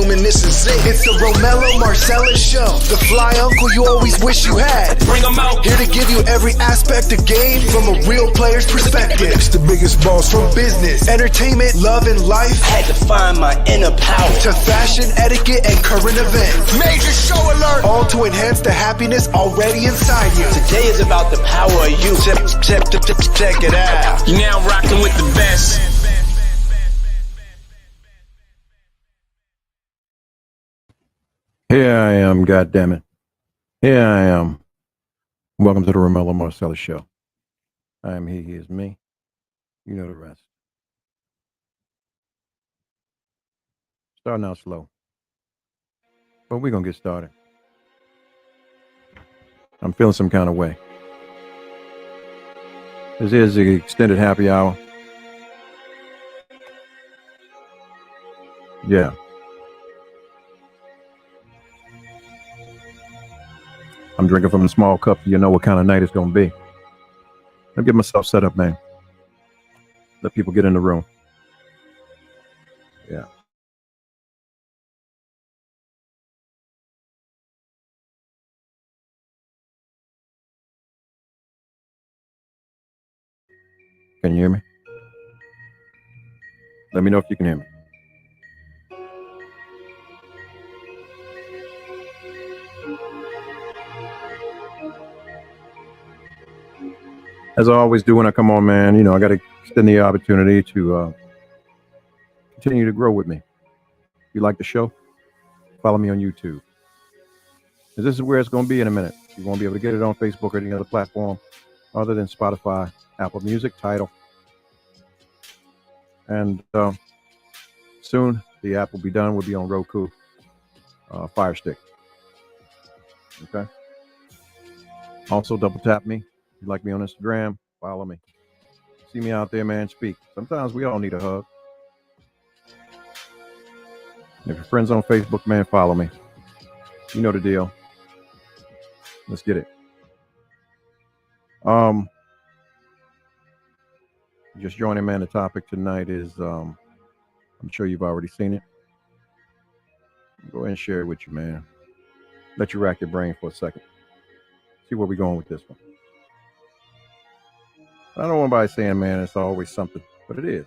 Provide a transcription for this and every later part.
room and this is it. It's the Romello Marcellus Show, the fly uncle you always wish you had. Bring them out. Here to give you every aspect of game from a real player's perspective. It's the biggest boss from business, entertainment, love, and life. Had to find my inner power. To fashion, etiquette, and current events. Major show alert. All to enhance the happiness already inside you. Today is about the power of you. Check it out. You're now rocking with the best. Here I am, goddammit. Here I am. Welcome to the Romello Marcellus Show. I am he is me. You know the rest. Starting out slow. But we're going to get started. I'm feeling some kind of way. This is the extended happy hour. Yeah. I'm drinking from a small cup. You know what kind of night it's going to be. Let me get myself set up, man. Let people get in the room. Yeah. Can you hear me? Let me know if you can hear me. As I always do when I come on, man, you know, I got to extend the opportunity to continue to grow with me. If you like the show, follow me on YouTube. This is where it's going to be in a minute. You won't be able to get it on Facebook or any other platform other than Spotify, Apple Music, Tidal. And soon the app will be done. We'll be on Roku, Fire Stick. Okay. Also, double tap me. If you like me on Instagram, follow me. See me out there, man, speak. Sometimes we all need a hug. And if you're friends on Facebook, man, follow me. You know the deal. Let's get it. Just joining, man, the topic tonight is, I'm sure you've already seen it. Go ahead and share it with you, man. Let you rack your brain for a second. See where we're going with this one. I don't want anybody saying, man, it's always something, but it is.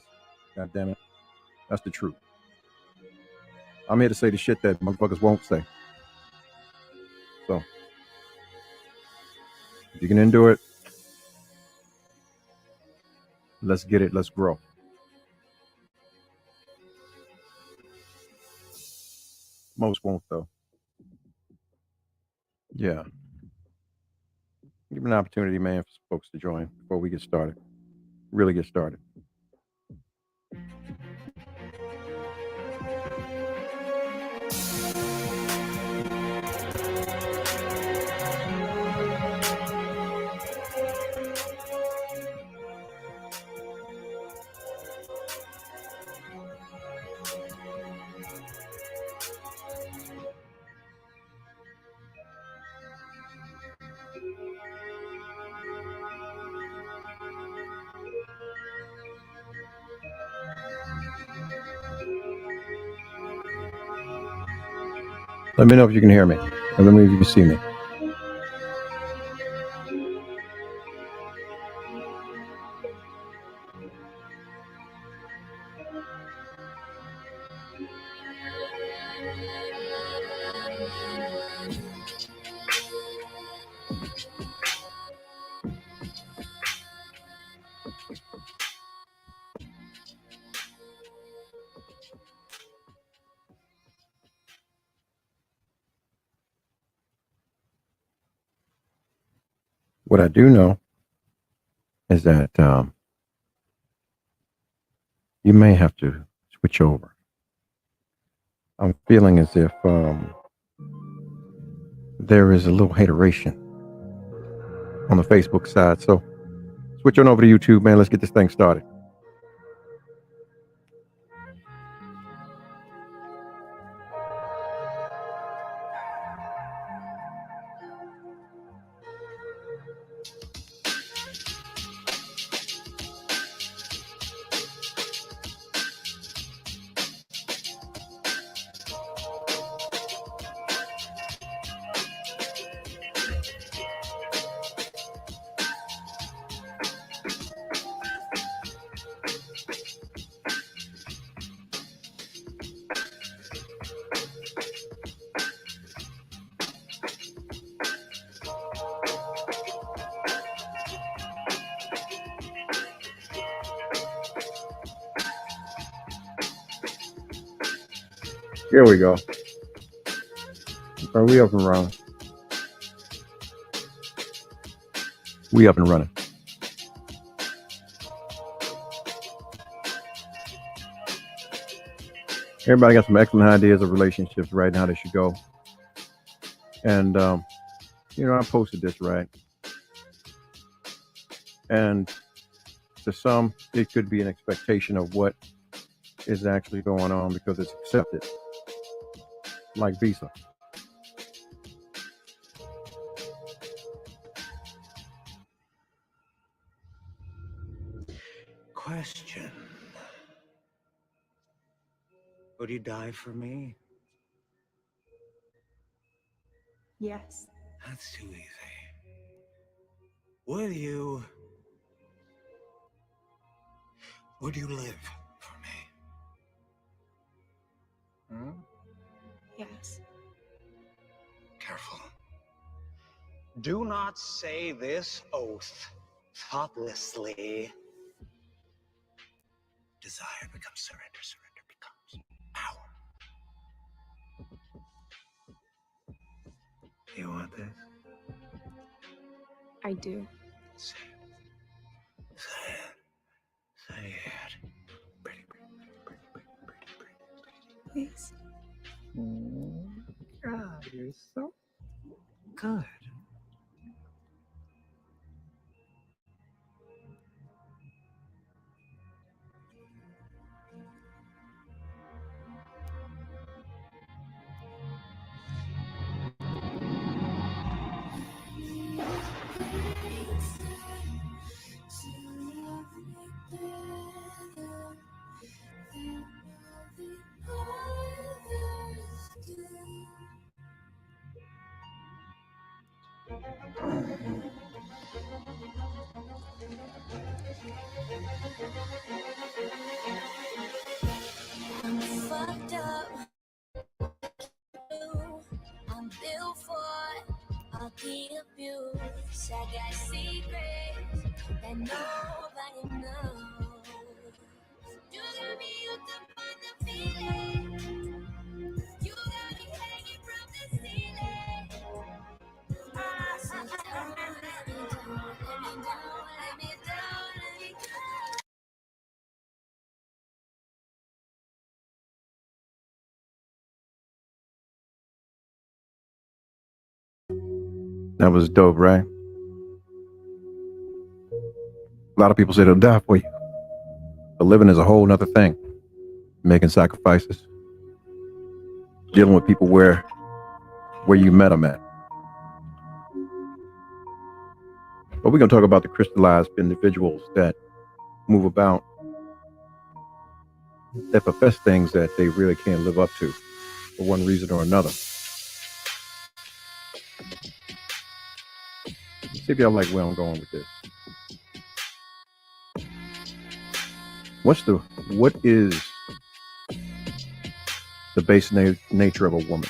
God damn it. That's the truth. I'm here to say the shit that motherfuckers won't say. So, if you can endure it, let's get it. Let's grow. Most won't, though. Yeah. Give an opportunity, man, for folks to join before we get started. Really get started. Let me know if you can hear me, and let me know if you can see me. What I do know is that you may have to switch over. I'm feeling as if there is a little hateration on the Facebook side. So switch on over to YouTube, man. Let's get this thing started. Here we go. Are we up and running? We up and running. Everybody got some excellent ideas of relationships right now. They should go. And I posted this right. And to some, it could be an expectation of what is actually going on because it's accepted, like Visa. Question. Would you die for me? Yes. That's too easy. Would you live for me? Hmm? Yes. Careful. Do not say this oath thoughtlessly. Desire becomes surrender. Surrender becomes power. Do you want this? I do. Say it. Say it. Say it. Pretty, pretty. Please. Oh, God, you're so good. I'm fucked up. I'm built for all the abuse. I got secrets that nobody knows. You got me hooked up on the feeling. You got me hanging from the ceiling. So don't let me down, let me down, let me down, let me down. That was dope, right? A lot of people say they'll die for you, but living is a whole nother thing. Making sacrifices, dealing with people where you met them at. But we're gonna talk about the crystallized individuals that move about, that profess things that they really can't live up to for one reason or another. See if y'all like where I'm going with this. What is the base nature of a woman?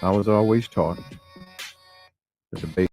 I was always taught that the base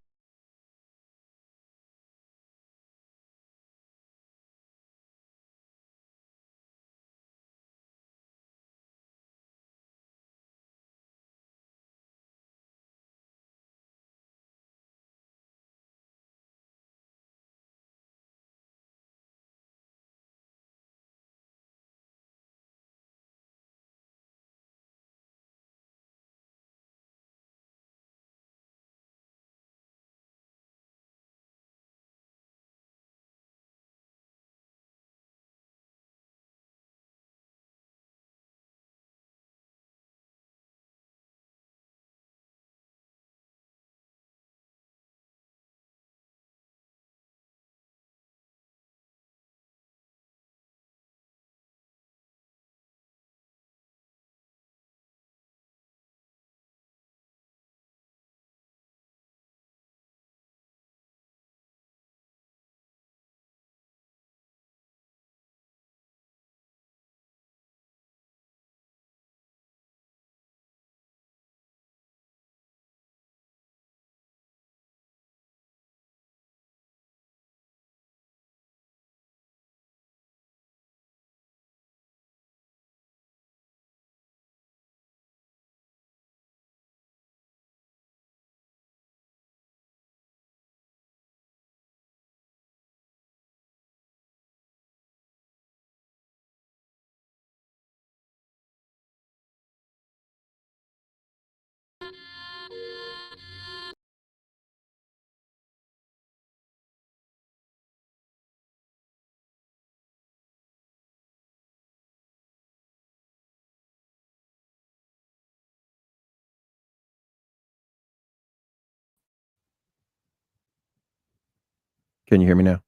Can you hear me now?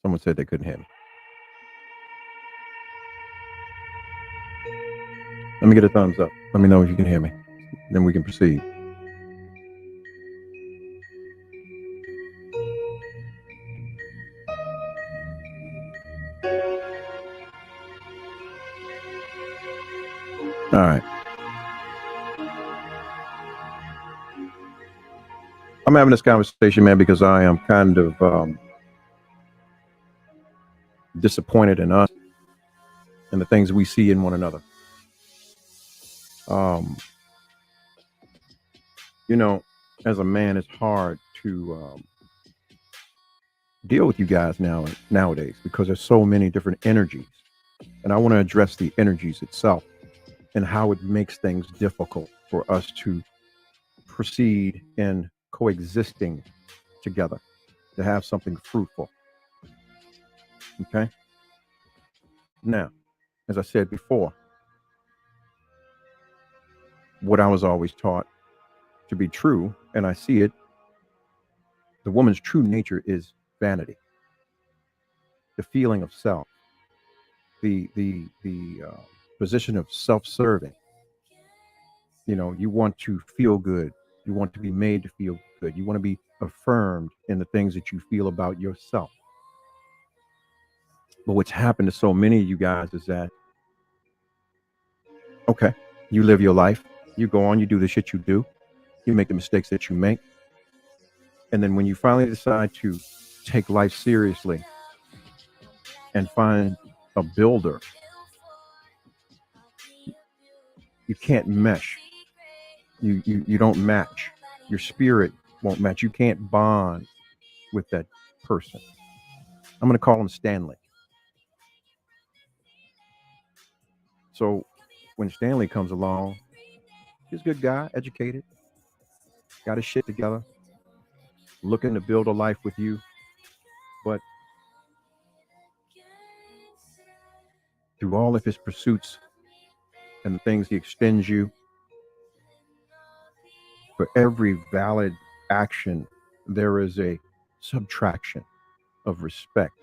Someone said they couldn't hear me. Let me get a thumbs up. Let me know if you can hear me. Then we can proceed. All right. I'm having this conversation, man, because I am kind of disappointed in us and the things we see in one another. You know, as a man, it's hard to deal with you guys nowadays because there's so many different energies, and I want to address the energies itself and how it makes things difficult for us to proceed in coexisting together to have something fruitful. Okay. Now, as I said before, what I was always taught to be true, and I see it, the woman's true nature is vanity, the feeling of self, the position of self-serving. You know, you want to feel good. You want to be made to feel good. You want to be affirmed in the things that you feel about yourself. But what's happened to so many of you guys is that, okay, you live your life, you go on, you do the shit you do, you make the mistakes that you make. And then when you finally decide to take life seriously and find a builder, you can't mesh. You don't match. Your spirit won't match. You can't bond with that person. I'm going to call him Stanley. So when Stanley comes along, he's a good guy, educated, got his shit together, looking to build a life with you. But through all of his pursuits and the things he extends you, for every valid action, there is a subtraction of respect,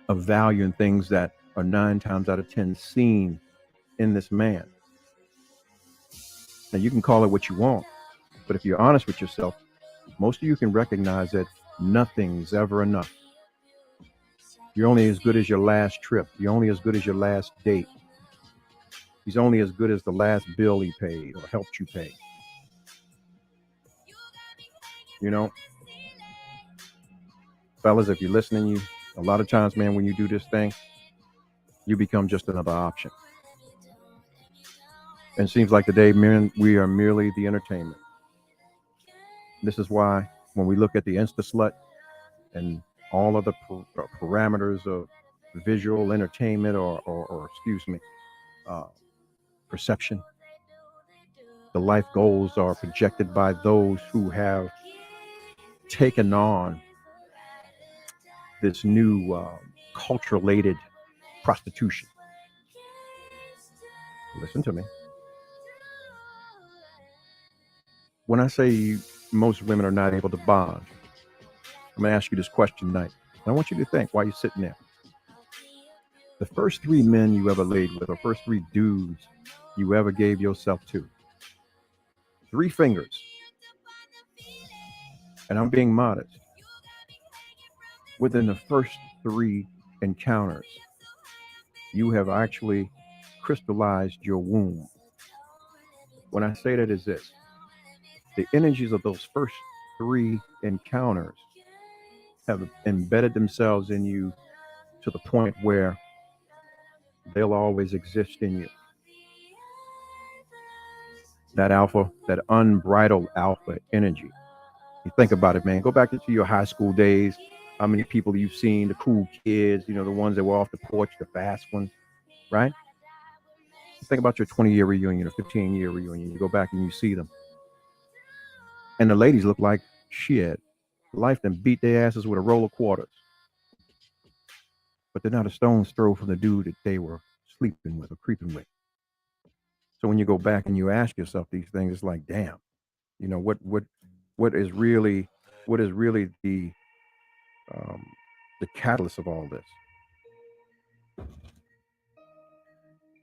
of value, and things that are 9 times out of 10 seen in this man. Now, you can call it what you want, but if you're honest with yourself, most of you can recognize that nothing's ever enough. You're only as good as your last trip. You're only as good as your last date. He's only as good as the last bill he paid or helped you pay. You know, fellas, if you're listening, a lot of times, man, when you do this thing, you become just another option. And it seems like today, men, we are merely the entertainment. This is why when we look at the Insta slut and all of the parameters of visual entertainment or perception, the life goals are projected by those who have taken on this new culture-related prostitution. Listen to me. When I say most women are not able to bond, I'm going to ask you this question tonight. I want you to think while you're sitting there. The first 3 men you ever laid with, or first 3 dudes you ever gave yourself to, 3 fingers, and I'm being modest, within the first 3 encounters, you have actually crystallized your womb. When I say that is this, the energies of those first 3 encounters have embedded themselves in you to the point where they'll always exist in you. That alpha, that unbridled alpha energy. You think about it, man. Go back into your high school days. How many people you've seen, the cool kids, you know, the ones that were off the porch, the fast ones, right? Think about your 20-year reunion or 15-year reunion. You go back and you see them. And the ladies look like shit. Life done beat their asses with a roll of quarters. But they're not a stone's throw from the dude that they were sleeping with or creeping with. So when you go back and you ask yourself these things, it's like, damn, you know, what is really what is really the catalyst of all this.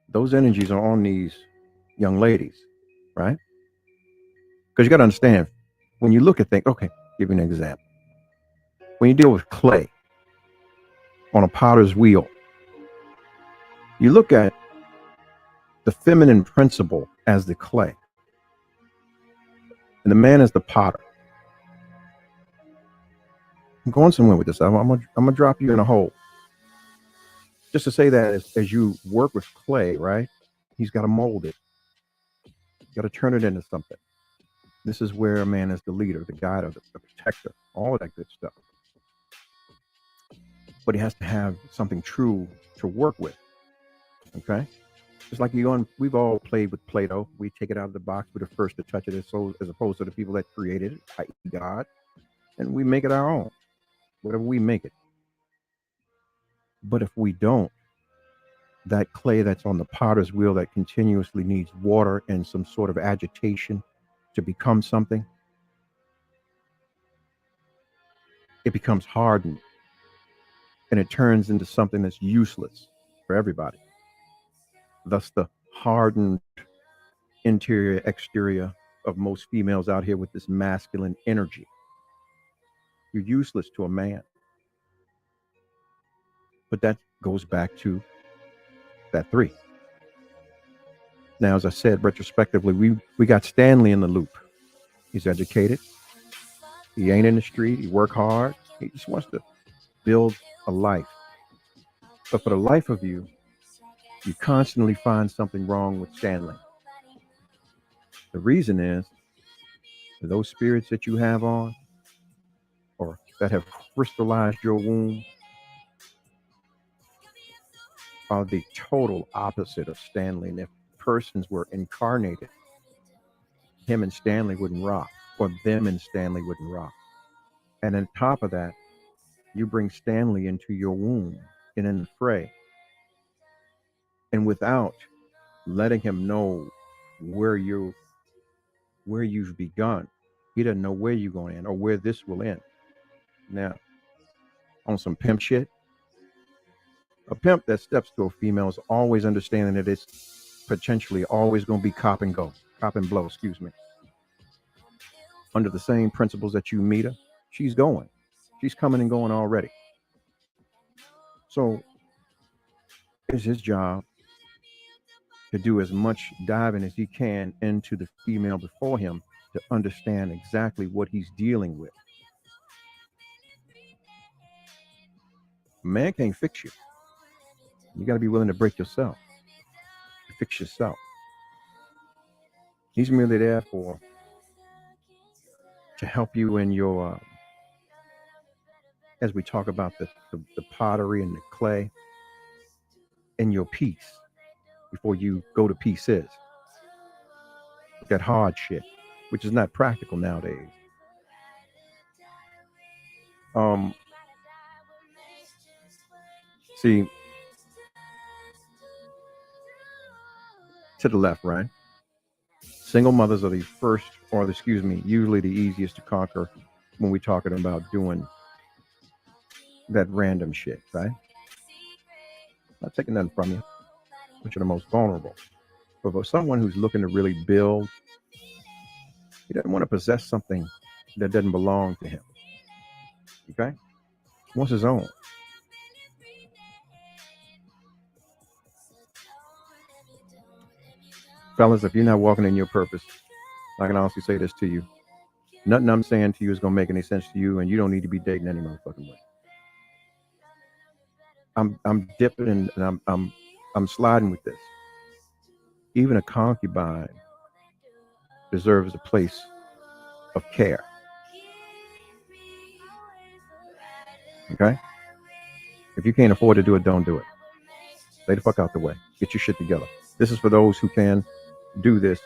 Those energies are on these young ladies, right? Because you got to understand, when you look at things, okay, give you an example. When you deal with clay on a potter's wheel, you look at the feminine principle as the clay, and the man is the potter. I'm going somewhere with this. I'm gonna drop you in a hole. Just to say that as you work with clay, right? He's got to mold it. Got to turn it into something. This is where a man is the leader, the guide, the protector, all of that good stuff. But he has to have something true to work with. Okay? Just like we've all played with Play-Doh. We take it out of the box. We're the first to touch it, as opposed to the people that created it, i.e. God, and we make it our own, whatever we make it. But if we don't, that clay that's on the potter's wheel that continuously needs water and some sort of agitation to become something, it becomes hardened and it turns into something that's useless for everybody. Thus, the hardened interior, exterior of most females out here with this masculine energy. You're useless to a man. But that goes back to that 3. Now, as I said, retrospectively, we got Stanley in the loop. He's educated. He ain't in the street. He work hard. He just wants to build a life. But for the life of you, you constantly find something wrong with Stanley. The reason is those spirits that you have on, or that have crystallized your womb, are the total opposite of Stanley. And if persons were incarnated, him and Stanley wouldn't rock, or them and Stanley wouldn't rock. And on top of that, you bring Stanley into your womb and in the fray. And without letting him know where you've begun, he doesn't know where you're going to end or where this will end. Now, on some pimp shit, a pimp that steps to a female is always understanding that it's potentially always going to be cop and blow, excuse me. Under the same principles that you meet her, she's coming and going already. So it's his job to do as much diving as he can into the female before him to understand exactly what he's dealing with. A man can't fix you. You got to be willing to break yourself, to fix yourself. He's merely there to help you in your, as we talk about the pottery and the clay, in your piece before you go to pieces. That hard shit, which is not practical nowadays. See, to the left, right? Single mothers are the first, or excuse me, usually the easiest to conquer when we're talking about doing that random shit, right? Not taking nothing from you, but you're the most vulnerable. But for someone who's looking to really build, he doesn't want to possess something that doesn't belong to him. Okay? He wants his own. Fellas, if you're not walking in your purpose, I can honestly say this to you. Nothing I'm saying to you is going to make any sense to you, and you don't need to be dating any motherfucking way. I'm dipping and I'm sliding with this. Even a concubine deserves a place of care. Okay? If you can't afford to do it, don't do it. Stay the fuck out the way. Get your shit together. This is for those who can do this,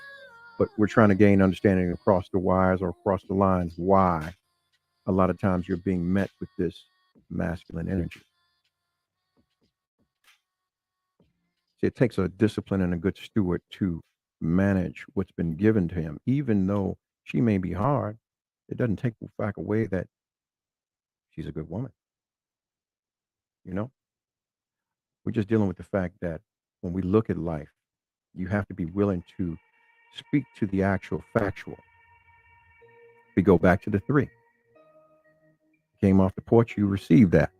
but we're trying to gain understanding across the wires or across the lines why a lot of times you're being met with this masculine energy. See, it takes a discipline and a good steward to manage what's been given to him, even though she may be hard. it doesn't take the fact away that she's a good woman. You know, we're just dealing with the fact that when we look at life, you have to be willing to speak to the actual factual. We go back to the three. Came off the porch, you receive that.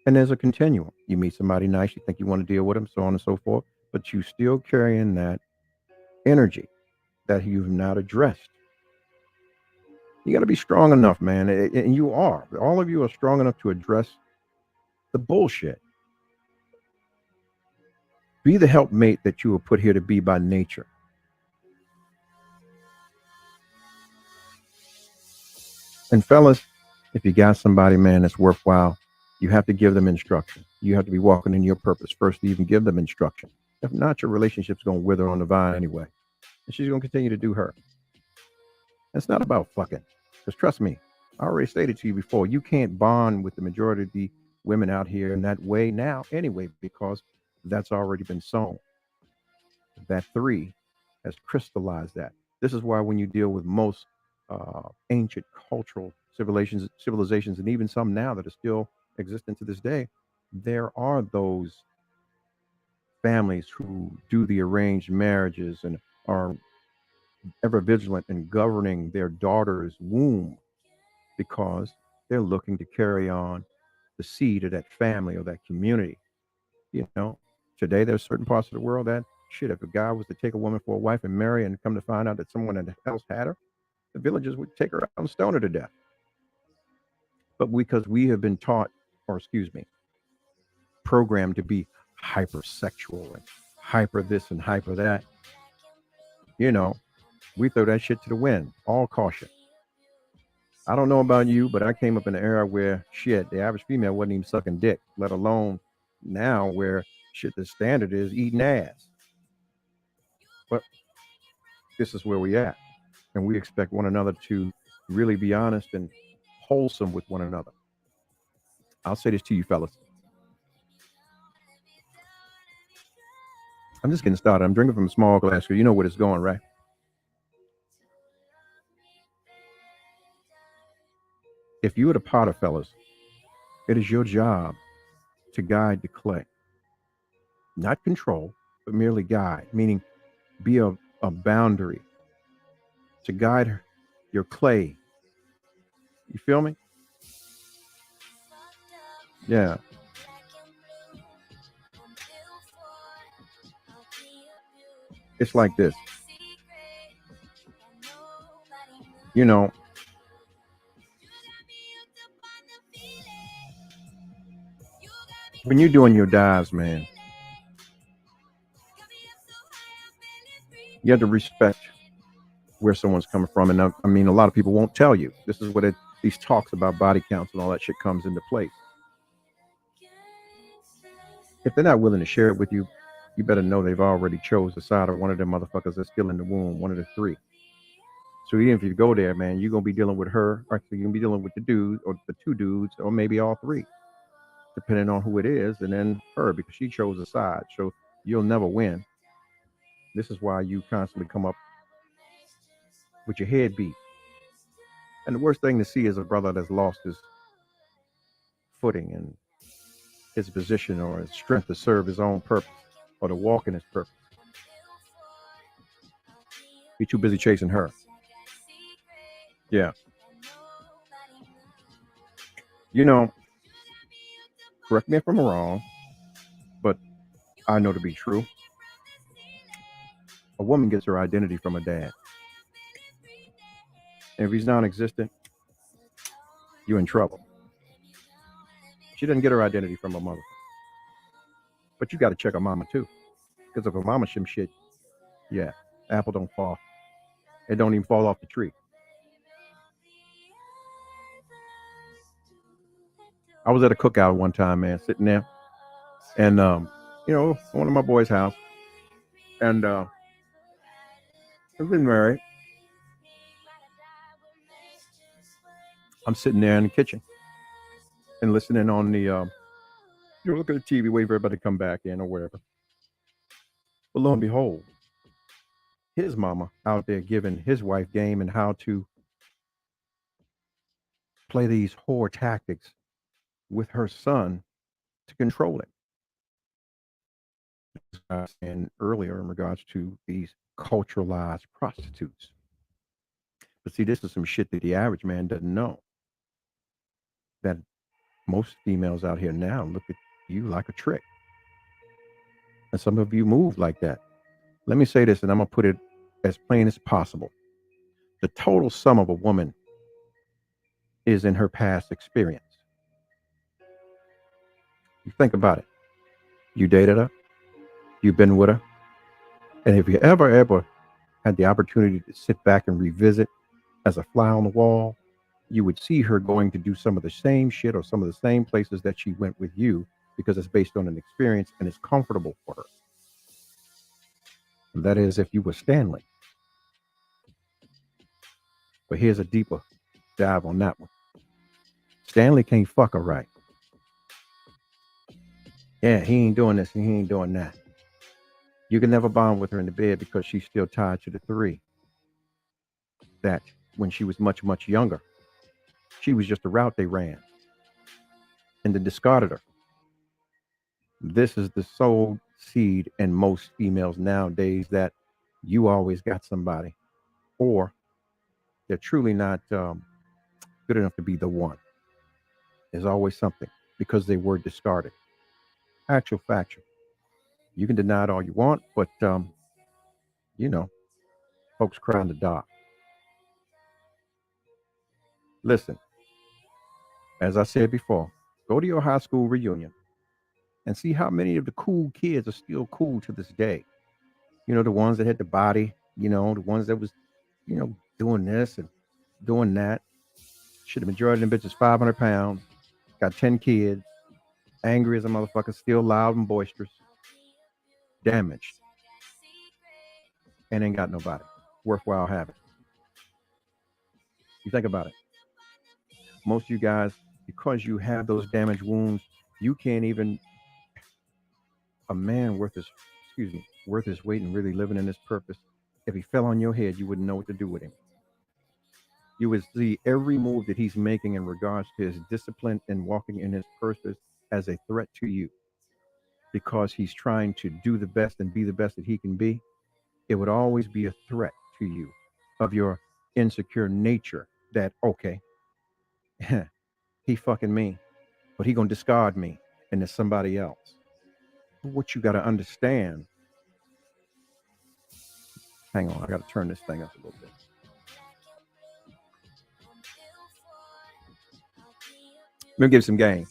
And there's a continuum. You meet somebody nice, you think you want to deal with them, so on and so forth, but you still carrying that energy that you've not addressed. You got to be strong enough, man. And you are. All of you are strong enough to address the bullshit. Be the helpmate that you were put here to be by nature. And fellas, if you got somebody, man, that's worthwhile, you have to give them instruction. You have to be walking in your purpose first to even give them instruction. If not, your relationship's going to wither on the vine anyway. And she's going to continue to do her. It's not about fucking. Because trust me, I already stated to you before, you can't bond with the majority of the women out here in that way now anyway, because that's already been sown. That three has crystallized that. This is why when you deal with most ancient cultural civilizations, and even some now that are still existent to this day, there are those families who do the arranged marriages and are ever vigilant in governing their daughter's womb because they're looking to carry on the seed of that family or that community. You know, today there's certain parts of the world that shit, if a guy was to take a woman for a wife and marry and come to find out that someone else had her, the villagers would take her out and stone her to death. But because we have been taught, or excuse me, programmed to be hypersexual and hyper this and hyper that, you know, we throw that shit to the wind. All caution. I don't know about you, but I came up in an era where shit, the average female wasn't even sucking dick, let alone now where shit, the standard is eating ass. But this is where we at. And we expect one another to really be honest and wholesome with one another. I'll say this to you, fellas. I'm just getting started. I'm drinking from a small glass here. You know where it's going, right? If you were the potter, fellas, it is your job to guide the clay. Not control, but merely guide, meaning be a boundary to guide your clay. You feel me? Yeah. It's like this. You know, when you're doing your dives, man, you have to respect where someone's coming from. And I mean, a lot of people won't tell you. This is what these talks about body counts and all that shit comes into place. If they're not willing to share it with you, you better know they've already chose the side of one of them motherfuckers that's still in the womb, one of the three. So even if you go there, man, you're going to be dealing with her, or you're going to be dealing with the dude, or the two dudes, or maybe all three, depending on who it is, and then her, because she chose a side. So you'll never win. This is why you constantly come up with your head beat. And the worst thing to see is a brother that's lost his footing and his position or his strength to serve his own purpose or to walk in his purpose. He's too busy chasing her. Yeah. You know, correct me if I'm wrong, but I know to be true. A woman gets her identity from her dad. And if he's non-existent, you're in trouble. She doesn't get her identity from her mother. But you got to check her mama too. Because if her mama some shit, yeah, apple don't fall. It don't even fall off the tree. I was at a cookout one time, man, sitting there. And, you know, one of my boys' house. And I've been married. I'm sitting there in the kitchen and listening on the, look at the TV, wait for everybody to come back in or wherever. But lo and behold, his mama out there giving his wife game and how to play these whore tactics with her son to control him. As I was saying earlier in regards to these culturalized prostitutes. But see, this is some shit that the average man doesn't know. That most females out here now look at you like a trick. And some of you move like that. Let me say this, and I'm going to put it as plain as possible. The total sum of a woman is in her past experience. You think about it. You dated her. You've been with her. And if you ever had the opportunity to sit back and revisit as a fly on the wall, you would see her going to do some of the same shit or some of the same places that she went with you because it's based on an experience and it's comfortable for her. And that is if you were Stanley. But here's a deeper dive on that one. Stanley can't fuck her right. Yeah, he ain't doing this and he ain't doing that. You can never bond with her in the bed because she's still tied to the three. That when she was much, much younger, she was just a route they ran and then discarded her. This is the soul seed in most females nowadays, that you always got somebody, or they're truly not good enough to be the one. There's always something because they were discarded. Actual factual. You can deny it all you want, but you know, folks cry in the dark. Listen, as I said before, go to your high school reunion and see how many of the cool kids are still cool to this day. You know, the ones that had the body, you know, the ones that was, you know, doing this and doing that. Shit, the majority of them bitches 500 pounds, got 10 kids, angry as a motherfucker, still loud and boisterous, damaged, and ain't got nobody worthwhile having. You think about it. Most of you guys, because you have those damaged wounds, you can't even, a man worth his weight and really living in his purpose, if he fell on your head, you wouldn't know what to do with him. You would see every move that he's making in regards to his discipline and walking in his purpose as a threat to you, because he's trying to do the best and be the best that he can be. It would always be a threat to you of your insecure nature that, okay, he fucking me, but he gonna discard me and there's somebody else. What you got to understand, hang on, I got to turn this thing up a little bit. Let me give some game.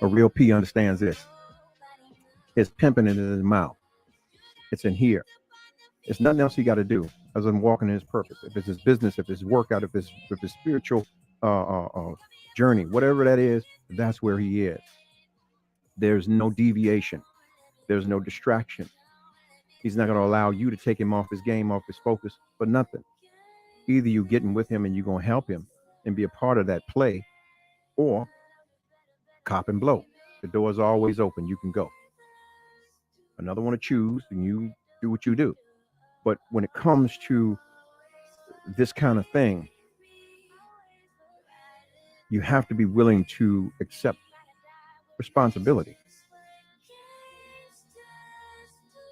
A real P understands this. It's pimping it in his mouth. It's in here. It's nothing else he got to do other than walking in his purpose. If it's his business, if it's his workout, if it's his spiritual journey, whatever that is, that's where he is. There's no deviation. There's no distraction. He's not going to allow you to take him off his game, off his focus, for nothing. Either you getting with him and you're going to help him and be a part of that play, or cop and blow. The door is always open. You can go. Another one to choose, and you do what you do. But when it comes to this kind of thing, you have to be willing to accept responsibility.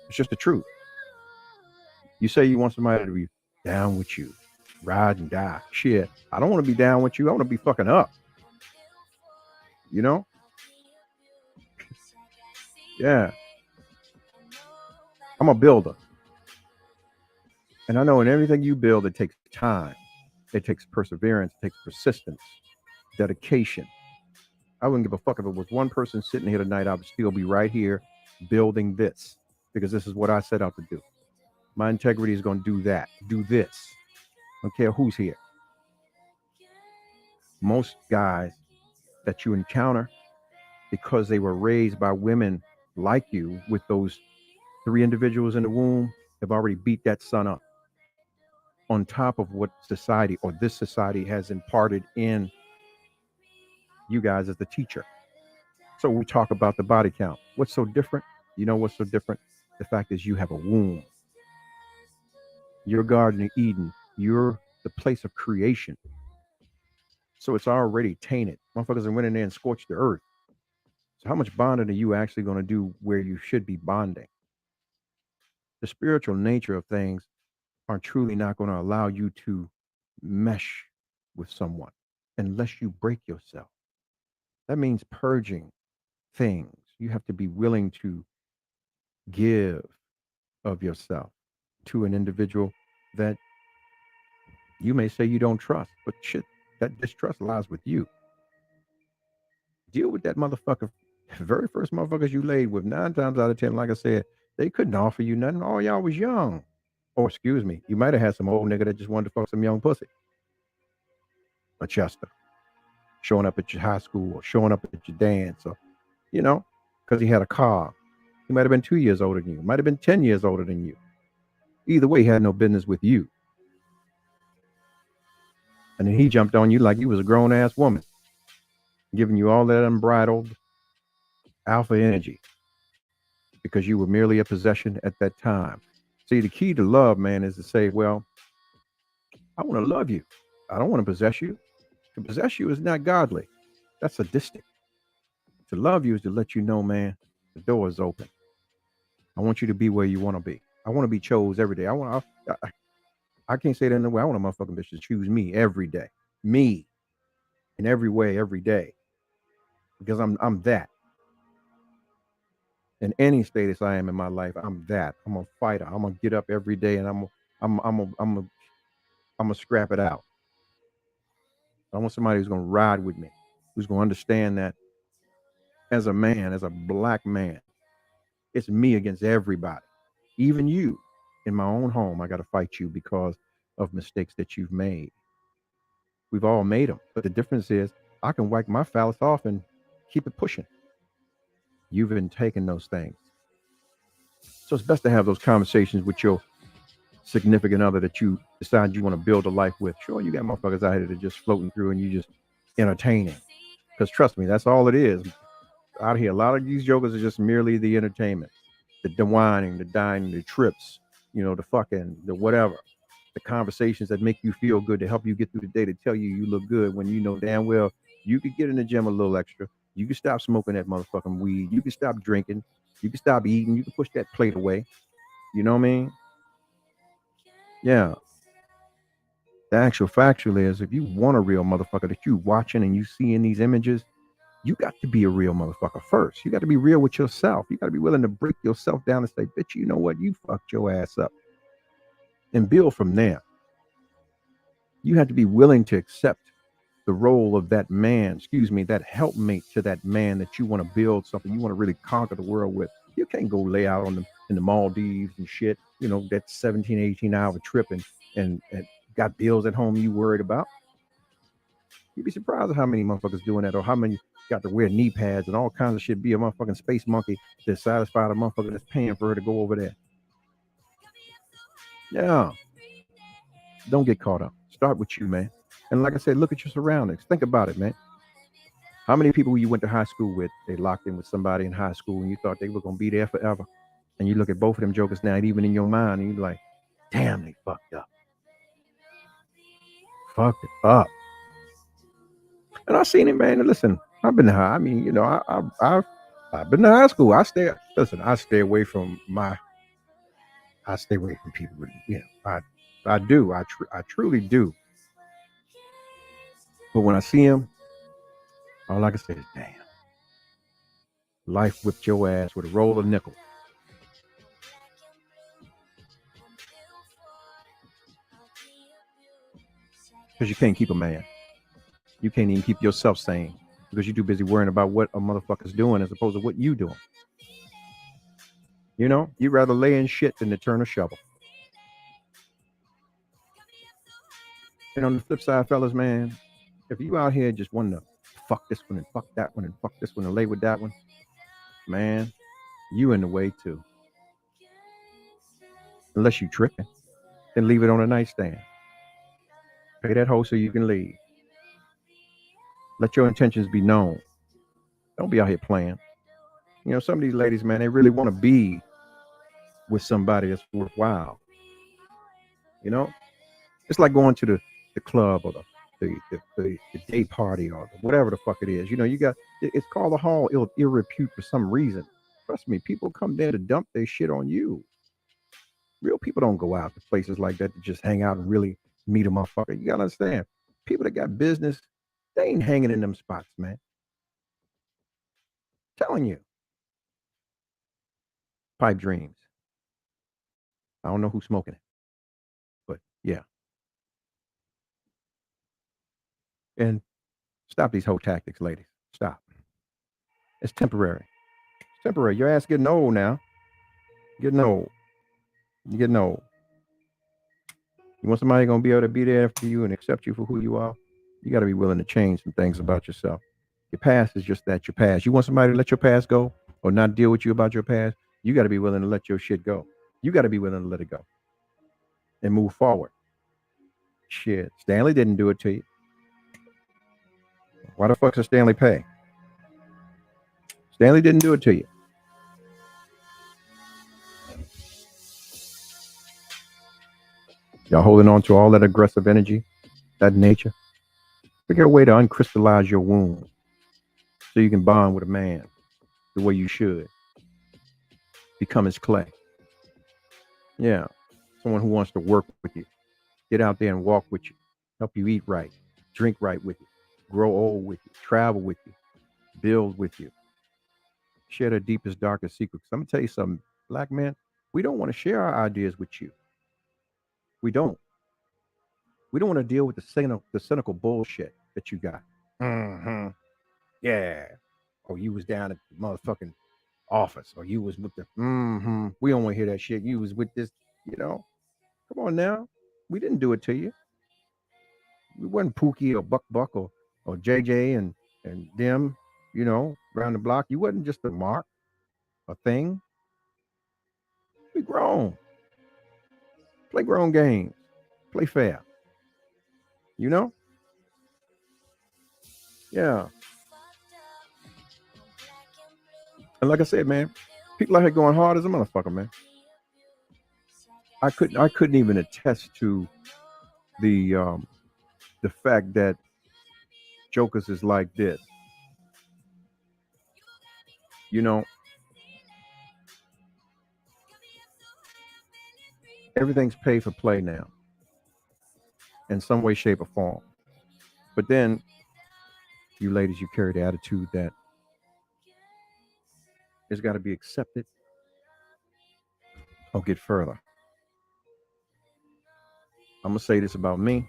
It's just the truth. You say you want somebody to be down with you, ride and die. Shit, I don't want to be down with you. I want to be fucking up. You know? Yeah. I'm a builder. And I know in everything you build, it takes time. It takes perseverance. It takes persistence, dedication. I wouldn't give a fuck if it was one person sitting here tonight. I would still be right here building this, because this is what I set out to do. My integrity is going to do that. Do this. I don't care who's here. Most guys that you encounter, because they were raised by women like you with those 3 individuals in the womb, have already beat that son up. On top of what society or this society has imparted in you guys as the teacher. So we talk about the body count. What's so different? You know what's so different? The fact is you have a womb. Your Garden of Eden. You're the place of creation. So it's already tainted. Motherfuckers have went in there and scorched the earth. So how much bonding are you actually going to do where you should be bonding? The spiritual nature of things are truly not going to allow you to mesh with someone unless you break yourself. That means purging things. You have to be willing to give of yourself to an individual that you may say you don't trust, but shit, that distrust lies with you. Deal with that motherfucker. Very first motherfuckers you laid with, 9 times out of 10, like I said, they couldn't offer you nothing. All y'all was young. Or excuse me, you might have had some old nigga that just wanted to fuck some young pussy. A Chester. Showing up at your high school or showing up at your dance or, because he had a car. He might have been 2 years older than you. Might have been 10 years older than you. Either way, he had no business with you. And then he jumped on you like you was a grown ass woman, giving you all that unbridled alpha energy because you were merely a possession at that time. See, the key to love, man, is to say, well, I want to love you. I don't want to possess you. To possess you is not godly. That's sadistic. To love you is to let you know, man, the door is open. I want you to be where you want to be. I want to be chose every day. I can't say that in a way. I want a motherfucking bitch to choose me every day. Me. In every way, every day. Because I'm that. In any status I am in my life, I'm that. I'm a fighter. I'm gonna get up every day and I'm gonna scrap it out. I want somebody who's gonna ride with me, who's gonna understand that as a man, as a black man, it's me against everybody, even you. In my own home, I got to fight you because of mistakes that you've made. We've all made them, but the difference is I can wipe my phallus off and keep it pushing. You've been taking those things. So it's best to have those conversations with your significant other that you decide you want to build a life with. Sure, you got motherfuckers out here that are just floating through and you just entertaining. Because trust me, that's all it is. Out here, a lot of these jokers are just merely the entertainment, the whining, the dining, the trips, the fucking, the whatever, the conversations that make you feel good to help you get through the day, to tell you look good when you know damn well you could get in the gym a little extra. You can stop smoking that motherfucking weed. You can stop drinking. You can stop eating. You can push that plate away. You know what I mean? Yeah. The actual factual is, if you want a real motherfucker that you watching and you see in these images, you got to be a real motherfucker first. You got to be real with yourself. You got to be willing to break yourself down and say, bitch, you know what? You fucked your ass up. And build from there. You have to be willing to accept the role of that man, that helpmate to that man that you want to build something, you want to really conquer the world with. You can't go lay out on in the Maldives and shit, that 17, 18-hour trip and got bills at home you worried about. You'd be surprised at how many motherfuckers doing that, or how many got to wear knee pads and all kinds of shit, be a motherfucking space monkey to satisfy the motherfucker that's paying for her to go over there. Yeah. Don't get caught up. Start with you, man. And like I said, look at your surroundings. Think about it, man. How many people you went to high school with, they locked in with somebody in high school and you thought they were going to be there forever? And you look at both of them jokers now, and even in your mind, and you're like, damn, they fucked up. Fucked it up. And I seen it, man. And listen, I've been to high. I mean, I've been to high school. I stay away from people with, I do. I truly do. But when I see him, all I can say is, damn. Life whipped your ass with a roll of nickel. Because you can't keep a man. You can't even keep yourself sane because you're too busy worrying about what a motherfucker's doing as opposed to what you doing. You'd rather lay in shit than to turn a shovel. And on the flip side, fellas, man, if you out here just wanting to fuck this one and fuck that one and fuck this one and lay with that one, man, you in the way too. Unless you tripping, then leave it on a nightstand. Pay that hoe so you can leave. Let your intentions be known. Don't be out here playing. Some of these ladies, man, they really want to be with somebody that's worthwhile. It's like going to the club or the day party or whatever the fuck it is. You know, it's called the hall ill repute for some reason. Trust me, people come there to dump their shit on you. Real people don't go out to places like that to just hang out and really meet a motherfucker. You gotta understand, people that got business, they ain't hanging in them spots, man. Telling you, pipe dreams. I don't know who's smoking it, but yeah. And stop these whole tactics, ladies. Stop. It's temporary. It's temporary. Your ass getting old now. Getting old. You're getting old. You want somebody gonna be able to be there for you and accept you for who you are? You got to be willing to change some things about yourself. Your past is just that, your past. You want somebody to let your past go or not deal with you about your past? You got to be willing to let your shit go. You got to be willing to let it go and move forward. Shit, Stanley didn't do it to you. Why the fuck does Stanley pay? Stanley didn't do it to you. Y'all holding on to all that aggressive energy, that nature. Figure a way to uncrystallize your wound so you can bond with a man the way you should. Become his clay. Yeah. Someone who wants to work with you. Get out there and walk with you. Help you eat right. Drink right with you. Grow old with you. Travel with you. Build with you. Share their deepest, darkest secrets. I'm going to tell you something, black men, we don't want to share our ideas with you. We don't. We don't want to deal with the cynical bullshit that you got. Mm-hmm. Yeah. Or you was down at the motherfucking office. Or you was with the, mm-hmm. We don't want to hear that shit. You was with this, you know. Come on now. We didn't do it to you. We wasn't Pookie or Buck or JJ and them, you know, around the block. You wasn't just a mark, a thing. We grown. Play grown games. Play fair. You know? Yeah. And like I said, man, people out here going hard as a motherfucker, man. I couldn't even attest to the fact that Jokers is like this. You know, everything's pay for play now in some way, shape, or form. But then you ladies, you carry the attitude that it's got to be accepted or get further. I'm going to say this about me.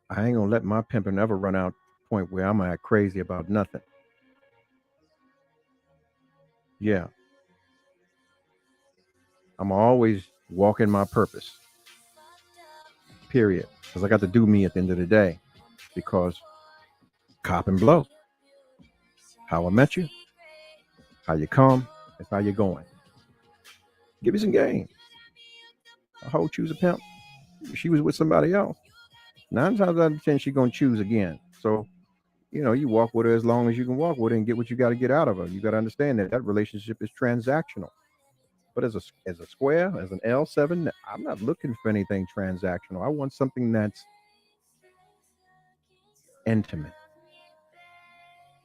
I ain't going to let my pimping ever run out to the point where I'm going to act crazy about nothing. Yeah. I'm always walking my purpose. Period. Because I got to do me at the end of the day. Because cop and blow. How I met you. How you come. That's how you're going. Give me some game. A hoe choose a pimp. She was with somebody else. 9 times out of 10, she's going to choose again. So, you know, you walk with her as long as you can walk with her and get what you got to get out of her. You got to understand that relationship is transactional. But as a square, as an L7, I'm not looking for anything transactional. I want something that's intimate.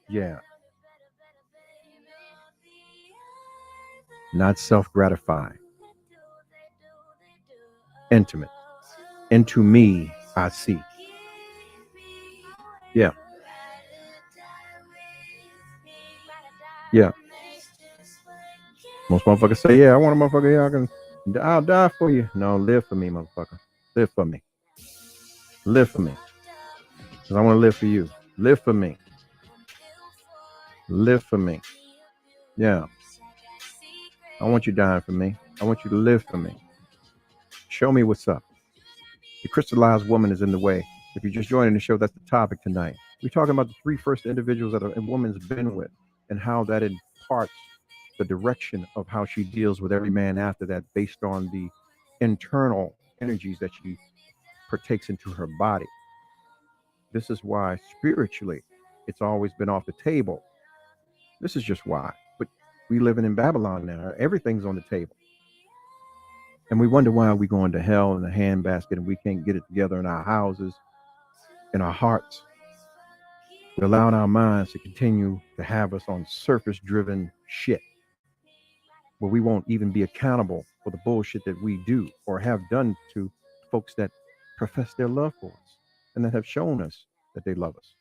Yeah. Not self-gratifying. Intimate. Into me, I see. Yeah. Yeah. Most motherfuckers say, yeah, I want a motherfucker here. I'll die for you. No, live for me, motherfucker. Live for me. Live for me. Because I want to live for you. Live for me. Live for me. Yeah. I want you dying for me. I want you to live for me. Show me what's up. The crystallized woman is in the way. If you're just joining the show, that's the topic tonight. We're talking about the 3 first individuals that a woman's been with and how that imparts the direction of how she deals with every man after that based on the internal energies that she partakes into her body. This is why spiritually it's always been off the table. This is just why. But we living in Babylon now. Everything's on the table. And we wonder why we going to hell in a handbasket and we can't get it together in our houses in our hearts. We're allowing our minds to continue to have us on surface driven shit where we won't even be accountable for the bullshit that we do or have done to folks that profess their love for us and that have shown us that they love us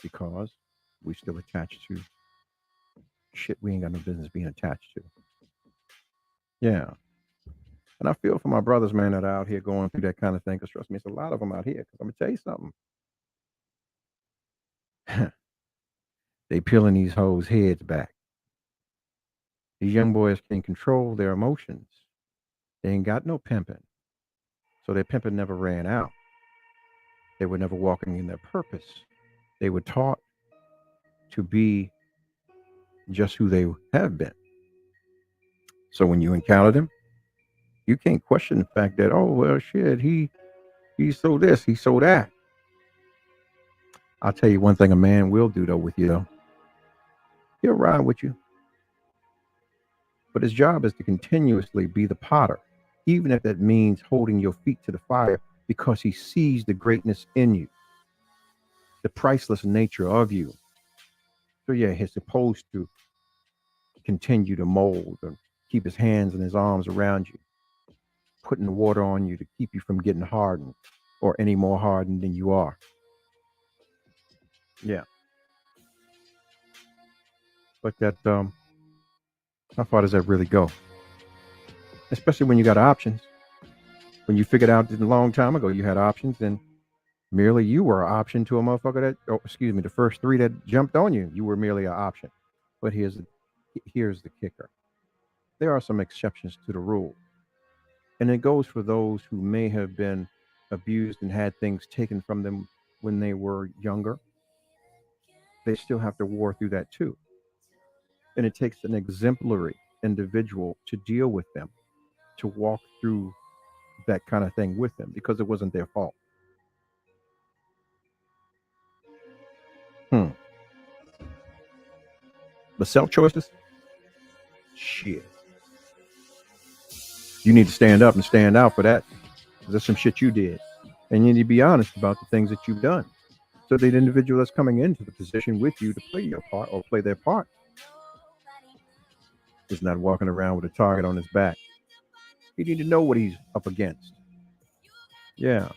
because we still attached to shit we ain't got no business being attached to. Yeah. And I feel for my brothers, man, that are out here going through that kind of thing. Because trust me, it's a lot of them out here. Because I'm going to tell you something. They peeling these hoes' heads back. These young boys can control their emotions. They ain't got no pimping. So their pimping never ran out. They were never walking in their purpose. They were taught to be just who they have been. So when you encounter them, you can't question the fact that, oh, well, shit, he's so this, he's so that. I'll tell you one thing a man will do, though, with you, though. He'll ride with you. But his job is to continuously be the potter, even if that means holding your feet to the fire because he sees the greatness in you, the priceless nature of you. So, yeah, he's supposed to continue to mold and keep his hands and his arms around you, putting the water on you to keep you from getting hardened or any more hardened than you are. Yeah. But that, how far does that really go? Especially when you got options. When you figured out a long time ago you had options and merely you were an option to a motherfucker that, oh, excuse me, the first three that jumped on you, you were merely an option. But here's the kicker. There are some exceptions to the rule. And it goes for those who may have been abused and had things taken from them when they were younger. They still have to war through that too. And it takes an exemplary individual to deal with them, to walk through that kind of thing with them because it wasn't their fault. The self choices? Shit. You need to stand up and stand out for that. There's some shit you did. And you need to be honest about the things that you've done. So the individual that's coming into the position with you to play your part or play their part is not walking around with a target on his back. You need to know what he's up against. Yeah.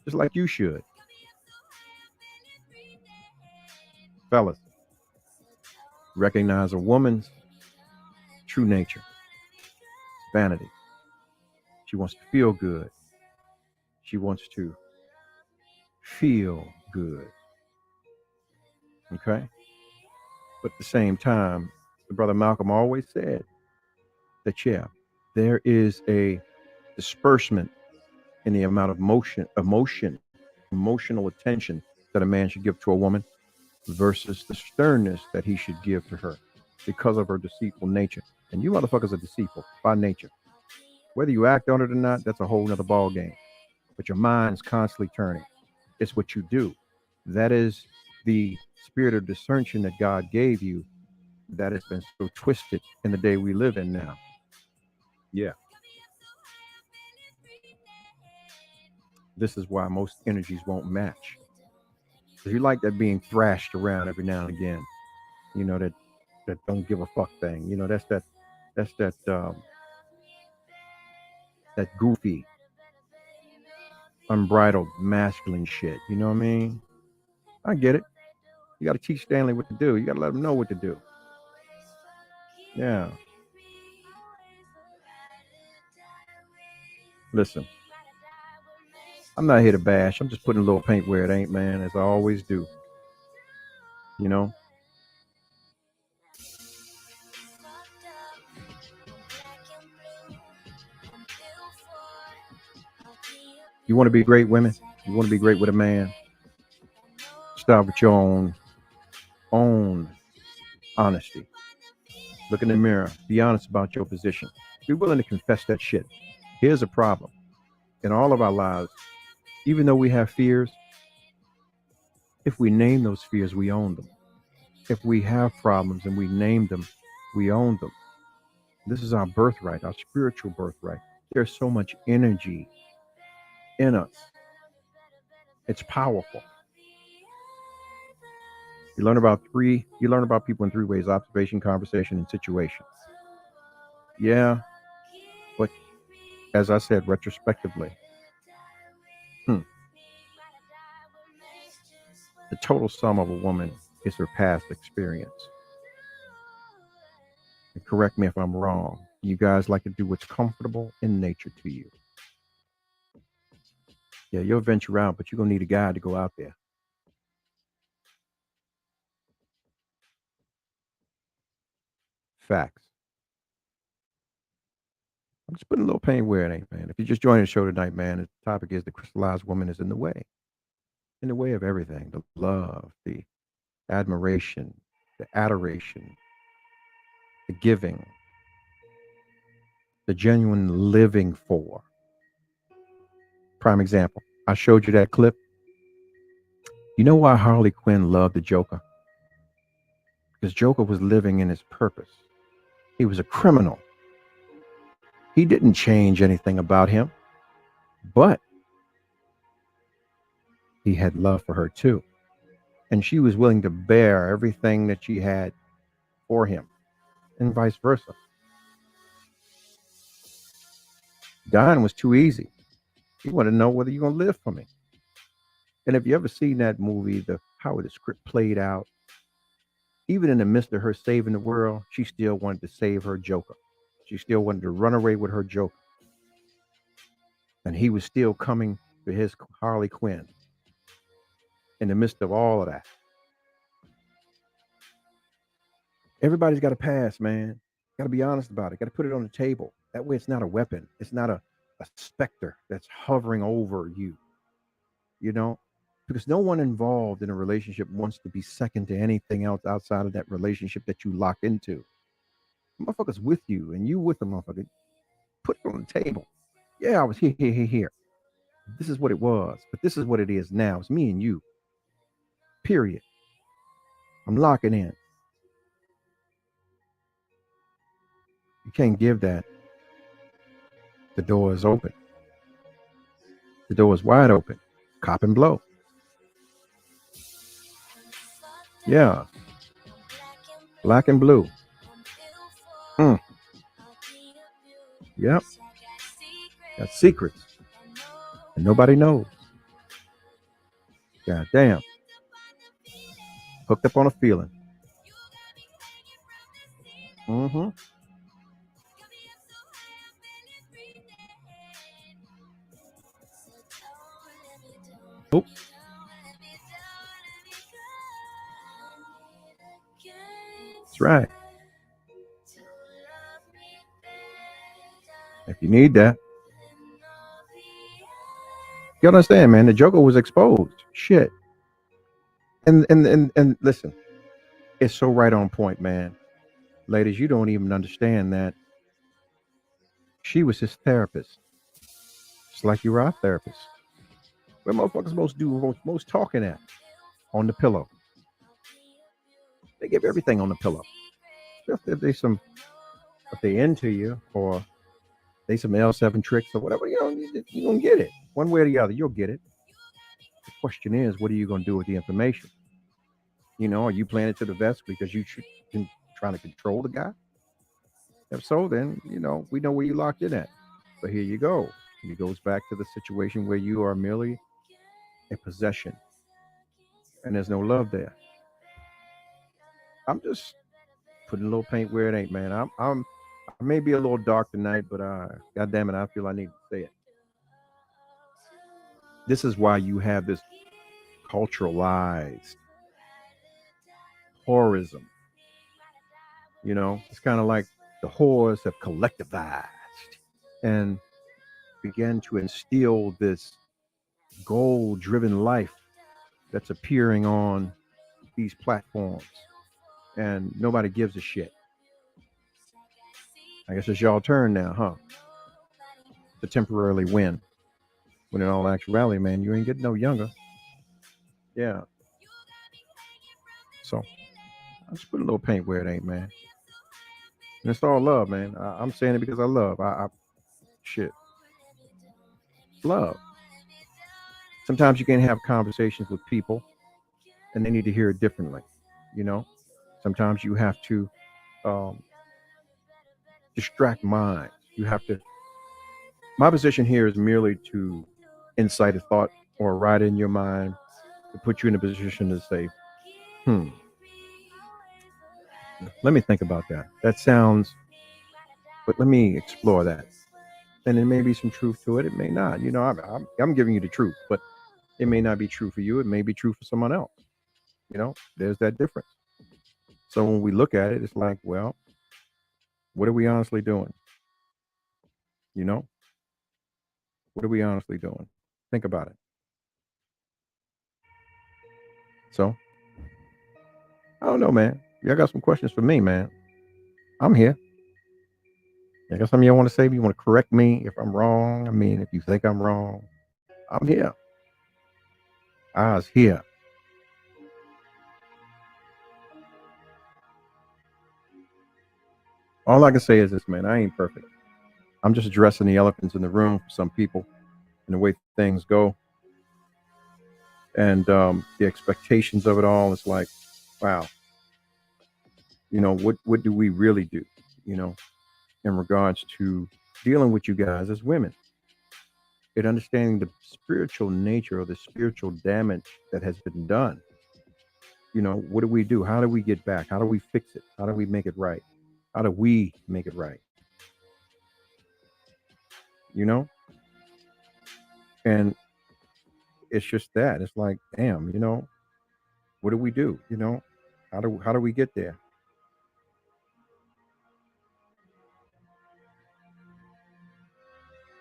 Just like you should. Fellas, recognize a woman's true nature. It's vanity. She wants to feel good. She wants to feel good. Okay? But at the same time, the brother Malcolm always said that, yeah, there is a disbursement in the amount of emotional attention that a man should give to a woman versus the sternness that he should give to her because of her deceitful nature. And you motherfuckers are deceitful by nature. Whether you act on it or not, that's a whole nother ball game. But your mind's constantly turning. It's what you do. That is the spirit of discernment that God gave you that has been so twisted in the day we live in now. Yeah. This is why most energies won't match. Because you like that being thrashed around every now and again. You know, that don't give a fuck thing. You know, that's that goofy, unbridled masculine shit. You know what I mean? I get it. You got to teach Stanley what to do. You got to let him know what to do. Yeah. Listen, I'm not here to bash. I'm just putting a little paint where it ain't, man, as I always do. You know? You want to be great, women? You want to be great with a man? Start with your own honesty. Look in the mirror. Be honest about your position. Be willing to confess that shit. Here's a problem. In all of our lives, even though we have fears, if we name those fears, we own them. If we have problems and we name them, we own them. This is our birthright, our spiritual birthright. There's so much energy in us It's powerful. You learn about people in three ways: observation, conversation, and situation. Yeah, but as I said, retrospectively, the total sum of a woman is her past experience. And correct me if I'm wrong. You guys like to do what's comfortable in nature to you. Yeah, you'll venture out, but you're gonna need a guide to go out there. Facts. I'm just putting a little pain where it ain't, man. If you just joined the show tonight, man, the topic is the crystallized woman is in the way of everything: the love, the admiration, the adoration, the giving, the genuine living for. Prime example. I showed you that clip. You know why Harley Quinn loved the Joker? Because Joker was living in his purpose. He was a criminal. He didn't change anything about him, but he had love for her too. And she was willing to bear everything that she had for him, and vice versa. Dying was too easy. He wanted to know whether you're going to live for me. And if you ever seen that movie, how the script played out, even in the midst of her saving the world, she still wanted to save her Joker. She still wanted to run away with her Joker. And he was still coming to his Harley Quinn in the midst of all of that. Everybody's got a past, man. Got to be honest about it. Got to put it on the table. That way it's not a weapon. It's not a specter that's hovering over you, you know? Because no one involved in a relationship wants to be second to anything else outside of that relationship that you locked into. The motherfucker's with you and you with the motherfucker. Put it on the table. Yeah, I was here. This is what it was, but this is what it is now. It's me and you. Period. I'm locking in. You can't give that. The door is open. The door is wide open. Cop and blow. Yeah. Black and blue. Yep. Got secrets. And nobody knows. God damn. Hooked up on a feeling. Mm-hmm. Oops. That's right. If you need that. You understand, man? The Joker was exposed. Shit. And listen, it's so right on point, man. Ladies, you don't even understand that she was his therapist. It's like you were our therapist. Where motherfuckers supposed to do most talking at? On the pillow. They give everything on the pillow. If they into you or they some L7 tricks or whatever, you're gonna get it. One way or the other, you'll get it. The question is, what are you gonna do with the information? Are you playing it to the vest because you trying to control the guy? If so, then we know where you locked in at. But here you go. It goes back to the situation where you are merely a possession, and there's no love there. I'm just putting a little paint where it ain't, man. I may be a little dark tonight, but God damn it, I feel I need to say it. This is why you have this culturalized whorism. It's kind of like the whores have collectivized and began to instill this goal-driven life that's appearing on these platforms, and nobody gives a shit. I guess it's y'all turn now, huh? To temporarily win. When in all actuality, man, you ain't getting no younger. Yeah. So I just put a little paint where it ain't, man. And it's all love, man. I'm saying it because I love. Shit. Love. Sometimes you can have conversations with people and they need to hear it differently. You know, sometimes you have to um, distract minds. You have to. My position here is merely to incite a thought or write in your mind to put you in a position to say, hmm, let me think about that. That sounds, but let me explore that. And there may be some truth to it. It may not. You know, I'm giving you the truth, but it may not be true for you. It may be true for someone else. You know, there's that difference. So when we look at it, it's like, well, what are we honestly doing? You know, what are we honestly doing? Think about it. So I don't know, man. Y'all got some questions for me, man. I'm here. I got something you want to say? You want to correct me if I'm wrong? I mean, if you think I'm wrong, I'm here. I was here. All I can say is this, man. I ain't perfect. I'm just addressing the elephants in the room for some people and the way things go. And the expectations of it all is like, wow, you know, what do we really do, you know, in regards to dealing with you guys as women and understanding the spiritual nature or the spiritual damage that has been done. You know, what do we do? How do we get back? How do we fix it? How do we make it right? How do we make it right? You know, and it's just that it's like, damn, you know, what do we do? You know, how do we get there?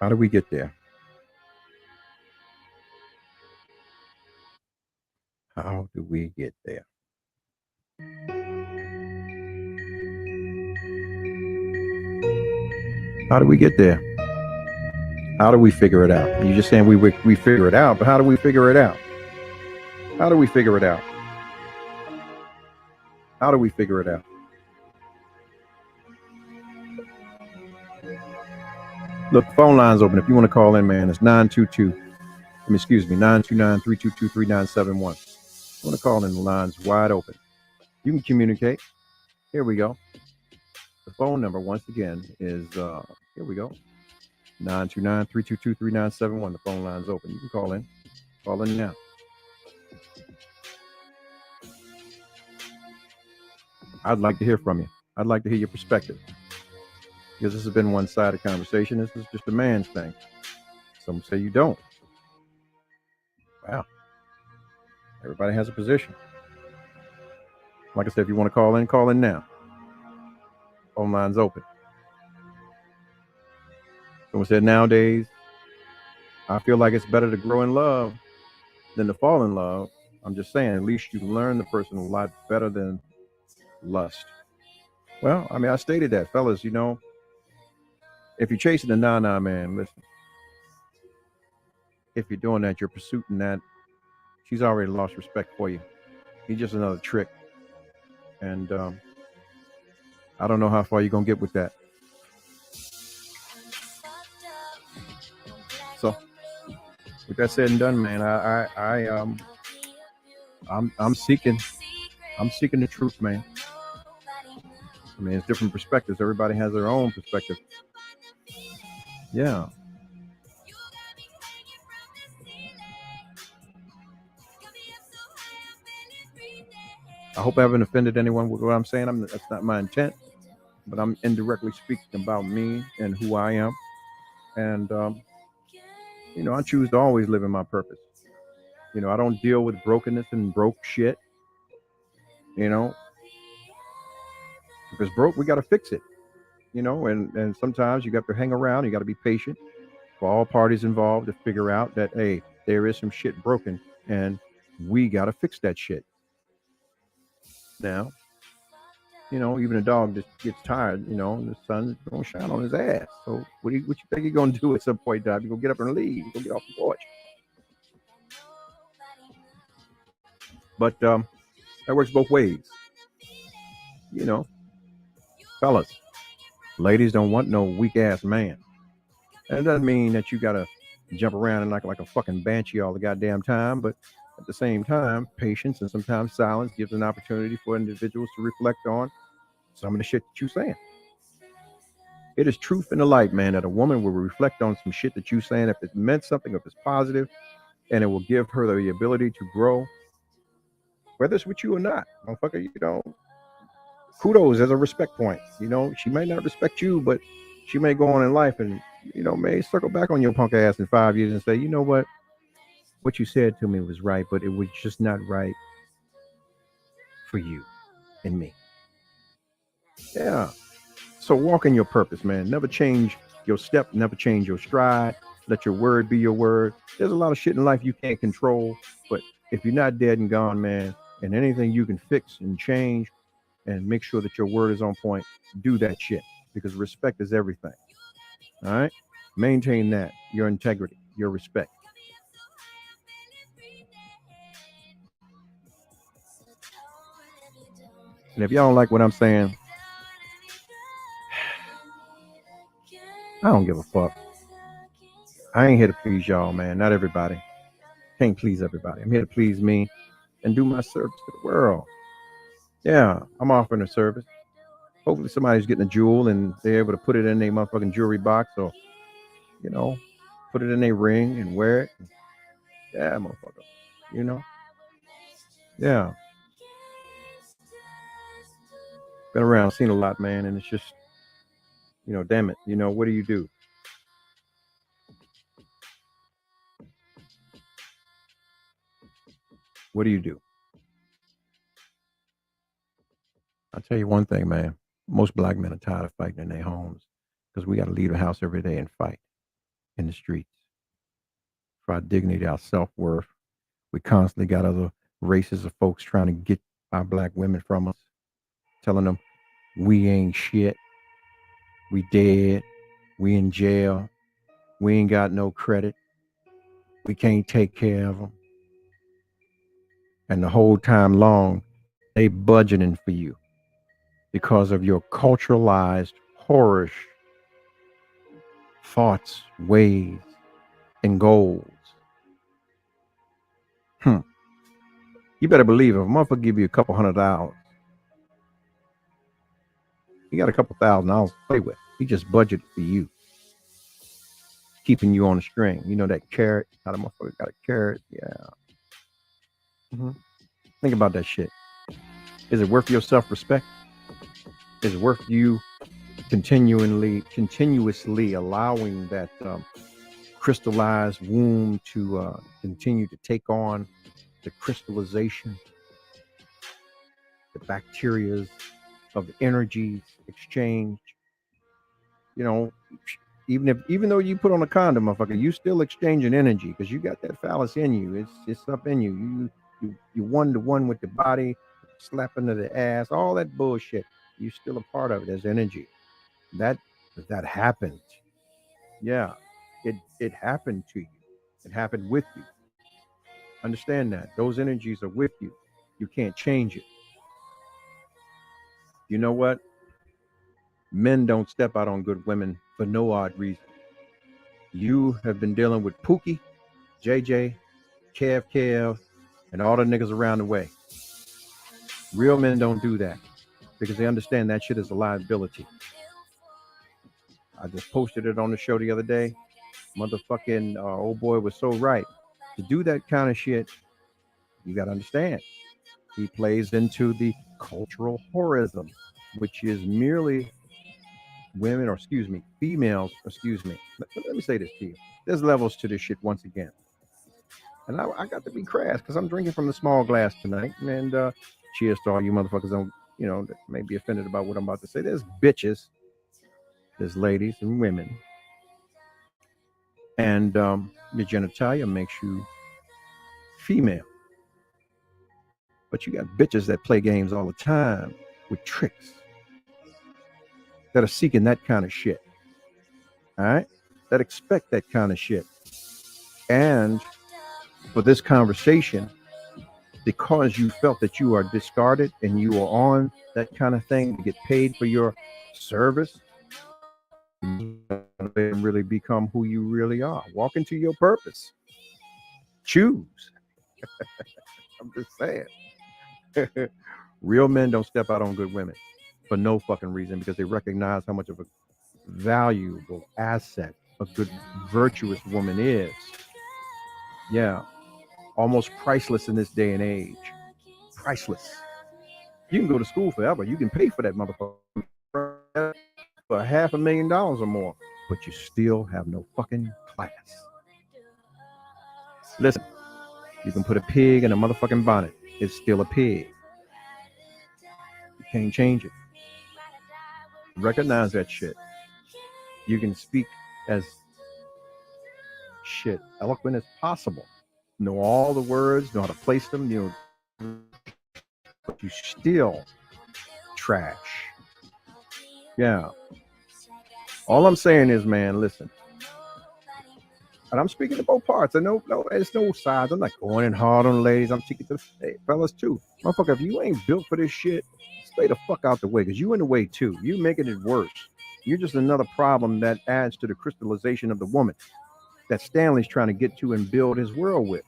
How do we get there? How do we get there? How do we get there? How do we figure it out? You're just saying we figure it out, but how do we figure it out? How do we figure it out? How do we figure it out? Look, the phone line's open. If you want to call in, man, it's 929-322-3971. You want to call in, the line's wide open. You can communicate. Here we go. The phone number, once again, is, here we go, 929-322-3971. The phone line's open. You can call in. Call in now. I'd like to hear from you. I'd like to hear your perspective. Because this has been one-sided conversation. This is just a man's thing. Some say you don't. Wow. Everybody has a position. Like I said, if you want to call in now. Phone line's open. Someone said nowadays, I feel like it's better to grow in love than to fall in love. I'm just saying, at least you learn the person a lot better than lust. Well, I mean, I stated that, fellas, you know, if you're chasing a nah, man, listen. If you're doing that, you're pursuing that, she's already lost respect for you. He's just another trick. And I don't know how far you're going to get with that. So, with that said and done, man, I'm seeking the truth, man. I mean, it's different perspectives. Everybody has their own perspective. Yeah. I hope I haven't offended anyone with what I'm saying. That's not my intent, but I'm indirectly speaking about me and who I am. And, you know, I choose to always live in my purpose. You know, I don't deal with brokenness and broke shit. You know, if it's broke, we got to fix it. You know, and sometimes you got to hang around. You got to be patient for all parties involved to figure out that, hey, there is some shit broken and we got to fix that shit. Now, you know, even a dog just gets tired, you know, and the sun's going to shine on his ass. So what do you think you're going to do at some point in time? You're going to get up and leave. You're going to get off the porch. But that works both ways. You know, fellas, ladies don't want no weak ass man. And it doesn't mean that you got to jump around and like a fucking banshee all the goddamn time. But at the same time, patience and sometimes silence gives an opportunity for individuals to reflect on some of the shit that you're saying. It is truth in the light, man, that a woman will reflect on some shit that you're saying if it meant something, if it's positive, and it will give her the ability to grow, whether it's with you or not. Motherfucker, you know, kudos as a respect point. You know, she might not respect you, but she may go on in life and, you know, may circle back on your punk ass in 5 years and say, you know what you said to me was right, but it was just not right for you and me. Yeah. So walk in your purpose, man. Never change your step, never change your stride. Let your word be your word. There's a lot of shit in life you can't control, but if you're not dead and gone, man, and anything you can fix and change and make sure that your word is on point, do that shit, because respect is everything. All right? Maintain that, your integrity, your respect. And if y'all don't like what I'm saying, I don't give a fuck. I ain't here to please y'all, man. Not everybody. Can't please everybody. I'm here to please me and do my service to the world. Yeah, I'm offering a service. Hopefully somebody's getting a jewel and they're able to put it in their motherfucking jewelry box, or, you know, put it in their ring and wear it. Yeah, motherfucker. You know? Yeah. Been around, seen a lot, man, and it's just, you know, damn it. You know, what do you do? What do you do? I'll tell you one thing, man. Most black men are tired of fighting in their homes because we got to leave the house every day and fight in the streets for our dignity, our self-worth. We constantly got other races of folks trying to get our black women from us, telling them we ain't shit, we dead, we in jail, we ain't got no credit, we can't take care of them. And the whole time long, they budgeting for you because of your culturalized, whorish thoughts, ways, and goals. You better believe if a motherfucker give you a couple $100, he got a couple $1,000 to play with. He just budgeted for you, keeping you on the string. You know that carrot? How the motherfucker got a carrot? Yeah. Think about that shit. Is it worth your self-respect? Is it worth you continuously allowing that crystallized womb to continue to take on the crystallization, the bacteria of the energy exchange? You know, even though you put on a condom, motherfucker, you still exchanging energy because you got that phallus in you. It's up in you. You one to one with the body, slapping to the ass, all that bullshit. You still a part of it as energy. That happened. Yeah, it happened to you. It happened with you. Understand that those energies are with you. You can't change it. You know what? Men don't step out on good women for no odd reason. You have been dealing with Pookie, JJ, Kev, and all the niggas around the way. Real men don't do that because they understand that shit is a liability. I just posted it on the show the other day. Motherfucking old boy was so right. To do that kind of shit, you got to understand. He plays into the cultural horrorism, which is merely females. Let me say this to you. There's levels to this shit once again. And I got to be crass because I'm drinking from the small glass tonight. And cheers to all you motherfuckers that may be offended about what I'm about to say. There's bitches, there's ladies and women. And your genitalia makes you female. But you got bitches that play games all the time with tricks that are seeking that kind of shit. All right? That expect that kind of shit. And for this conversation, because you felt that you are discarded and you are on that kind of thing to get paid for your service, and really become who you really are. Walk into your purpose. Choose. I'm just saying. Real men don't step out on good women for no fucking reason because they recognize how much of a valuable asset a good, virtuous woman is. Yeah. Almost priceless in this day and age. Priceless. You can go to school forever. You can pay for that motherfucker for $500,000 or more, but you still have no fucking class. Listen, you can put a pig in a motherfucking bonnet. It's still a pig. You can't change it. Recognize that shit. You can speak as shit eloquent as possible. Know all the words, know how to place them, but you still trash. Yeah. All I'm saying is, man, listen. And I'm speaking to both parts. I know, there's no sides. I'm not going in hard on the ladies. I'm speaking to the fellas too. Motherfucker, if you ain't built for this shit, stay the fuck out the way, because you in the way too. You making it worse. You're just another problem that adds to the crystallization of the woman that Stanley's trying to get to and build his world with.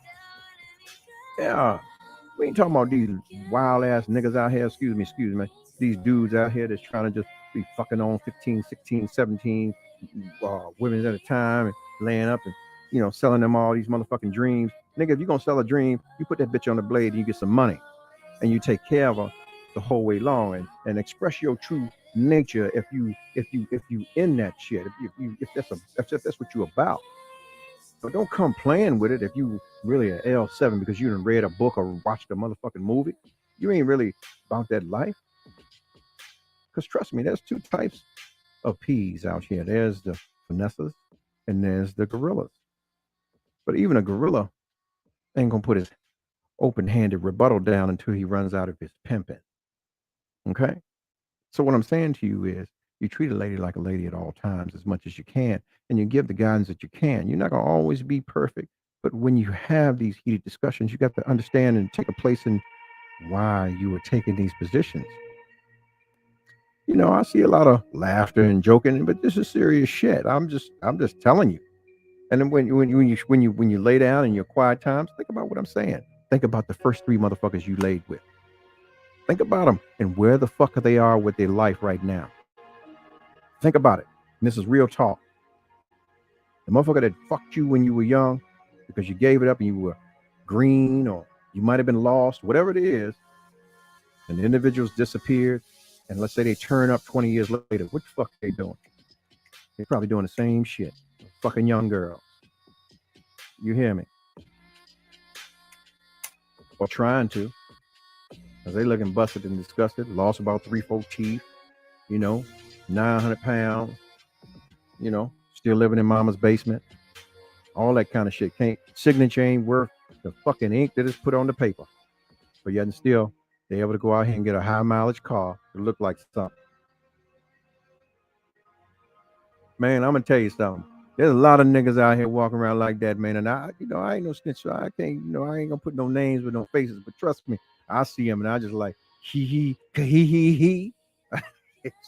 Yeah. We ain't talking about these wild ass niggas out here, excuse me, these dudes out here that's trying to just be fucking on 15, 16, 17 women at a time and laying up and, selling them all these motherfucking dreams. Nigga, if you're going to sell a dream, you put that bitch on the blade and you get some money and you take care of her the whole way long and express your true nature if you in that shit, if that's what you about. But don't come playing with it if you really an L7 because you done read a book or watched a motherfucking movie. You ain't really about that life. Because trust me, there's two types of peas out here. There's the finessers and there's the gorillas. But even a gorilla ain't gonna put his open-handed rebuttal down until he runs out of his pimping. Okay? So what I'm saying to you is you treat a lady like a lady at all times as much as you can, and you give the guidance that you can. You're not gonna always be perfect, but when you have these heated discussions, you got to understand and take a place in why you are taking these positions. I see a lot of laughter and joking, but this is serious shit. I'm just telling you. And then when you lay down in your quiet times, think about what I'm saying. Think about the first 3 motherfuckers you laid with. Think about them and where the fuck they are with their life right now. Think about it. And this is real talk. The motherfucker that fucked you when you were young because you gave it up and you were green or you might have been lost, whatever it is, and the individuals disappeared, and let's say they turn up 20 years later, what the fuck are they doing? They're probably doing the same shit. Fucking young girl. You hear me? Or trying to. Because they looking busted and disgusted, lost about 3-4 teeth, 900 pounds, still living in mama's basement. All that kind of shit. Signature ain't worth the fucking ink that is put on the paper. But yet and still, they're able to go out here and get a high mileage car to look like something. Man, I'm gonna tell you something. There's a lot of niggas out here walking around like that, man. And I ain't no snitch, so I can't, I ain't gonna put no names with no faces. But trust me, I see them and I just like he. It's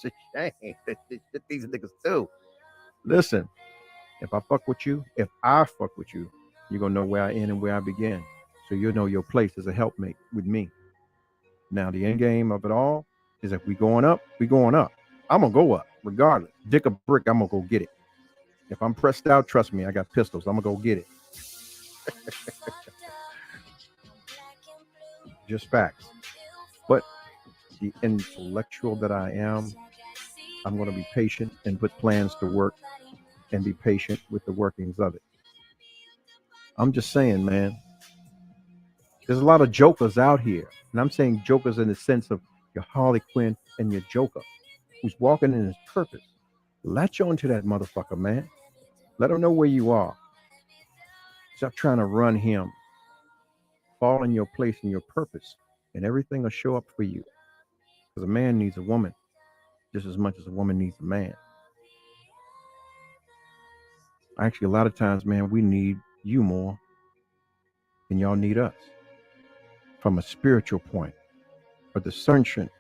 a shame that these niggas do. Listen, if I fuck with you, you're gonna know where I end and where I begin. So you'll know your place as a helpmate with me. Now the end game of it all is if we going up, we going up. I'm gonna go up regardless. Dick a brick, I'm gonna go get it. If I'm pressed out, trust me, I got pistols. I'm gonna go get it. Just facts. But the intellectual that I am, I'm gonna be patient and put plans to work and be patient with the workings of it. I'm just saying, man, there's a lot of jokers out here. And I'm saying jokers in the sense of your Harley Quinn and your Joker, who's walking in his purpose. Latch on to that motherfucker, man. Let him know where you are. Stop trying to run him. Fall in your place and your purpose, and everything will show up for you. Because a man needs a woman just as much as a woman needs a man. Actually, a lot of times, man, we need you more than y'all need us from a spiritual point. But the sunshine,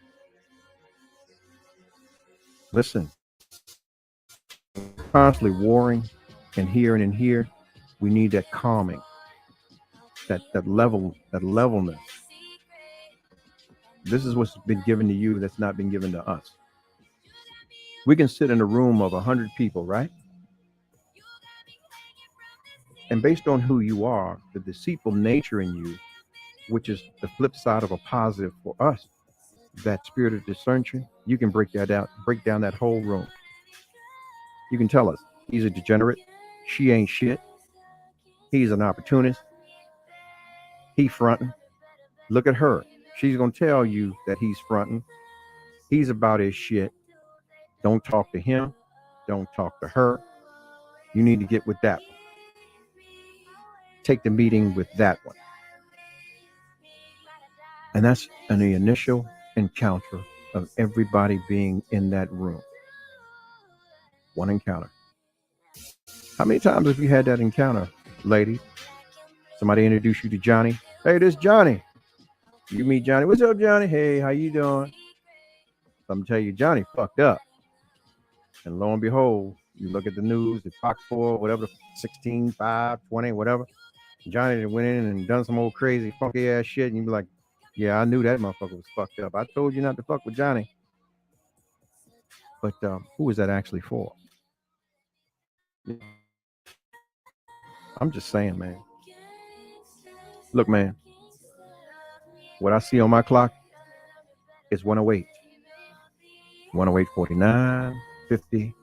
listen, constantly warring and here and in here. We need that calming, that levelness. This is what's been given to you that's not been given to us. We can sit in a room of 100 people, right? And based on who you are, the deceitful nature in you, which is the flip side of a positive for us, that spirit of discernment, you can break that out, break down that whole room. You can tell us he's a degenerate, she ain't shit, he's an opportunist, he fronting. Look at her. She's gonna tell you that he's fronting. He's about his shit. Don't talk to him. Don't talk to her. You need to get with that one. Take the meeting with that one. And that's an initial encounter of everybody being in that room. One encounter. How many times have you had that encounter, ladies? Somebody introduce you to Johnny. Hey, this Johnny. You meet Johnny. What's up, Johnny? Hey, how you doing? I'm tell you, Johnny fucked up. And lo and behold, you look at the news, the Fox 4, whatever, 16, 5, 20, whatever. Johnny went in and done some old crazy, funky ass shit. And you be like, yeah, I knew that motherfucker was fucked up. I told you not to fuck with Johnny. But who was that actually for? I'm just saying, man. Look, man, what I see on my clock is 108. 108, 49, 50,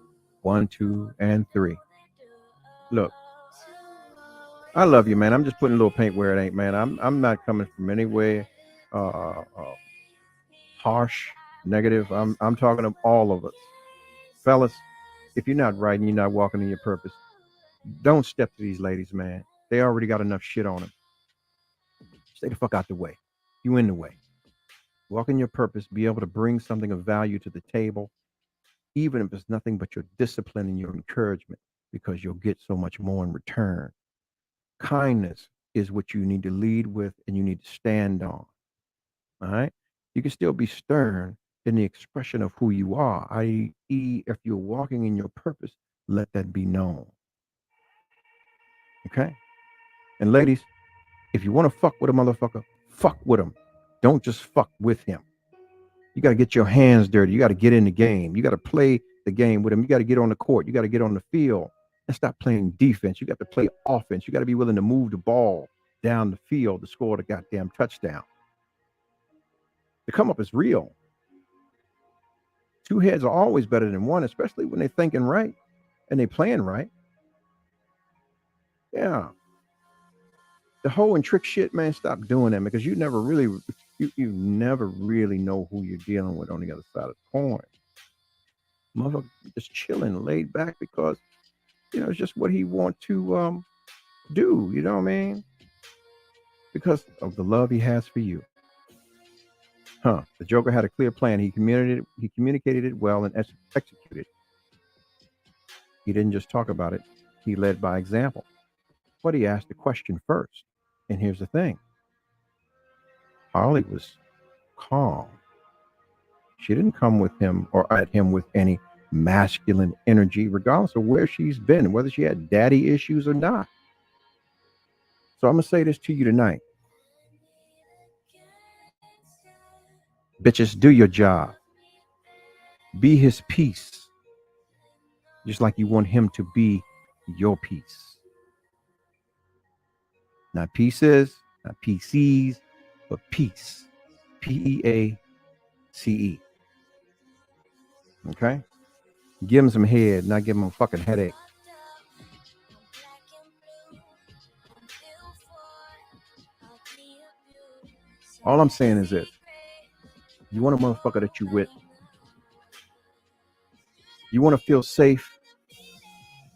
1, 2, and 3. Look, I love you, man. I'm just putting a little paint where it ain't, man. I'm not coming from anywhere harsh, negative. I'm talking to all of us. Fellas, if you're not right and you're not walking in your purpose, don't step to these ladies, man. They already got enough shit on them. Stay the fuck out the way. You in the way. Walk in your purpose, be able to bring something of value to the table, even if it's nothing but your discipline and your encouragement, because you'll get so much more in return. Kindness is what you need to lead with and you need to stand on. All right? You can still be stern in the expression of who you are, i.e., if you're walking in your purpose, let that be known. Okay? And ladies, if you want to fuck with a motherfucker, fuck with him. Don't just fuck with him. You got to get your hands dirty. You got to get in the game. You got to play the game with him. You got to get on the court. You got to get on the field and stop playing defense. You got to play offense. You got to be willing to move the ball down the field to score the goddamn touchdown. The come up is real. Two heads are always better than one, especially when they're thinking right and they playing right. Yeah. The whole and trick shit, man, stop doing that because you never really know who you're dealing with on the other side of the coin. Motherfucker just chilling, laid back because, it's just what he want to do, you know what I mean? Because of the love he has for you. The Joker had a clear plan. He communicated it well and executed. He didn't just talk about it. He led by example. But he asked the question first. And here's the thing. Harley was calm. She didn't come with him or at him with any masculine energy, regardless of where she's been, whether she had daddy issues or not. So I'm going to say this to you tonight. Bitches, do your job. Be his peace. Just like you want him to be your peace. Not pieces, not PCs, but peace. Peace. Okay? Give him some head, not give him a fucking headache. All I'm saying is this. You want a motherfucker that you with. You want to feel safe.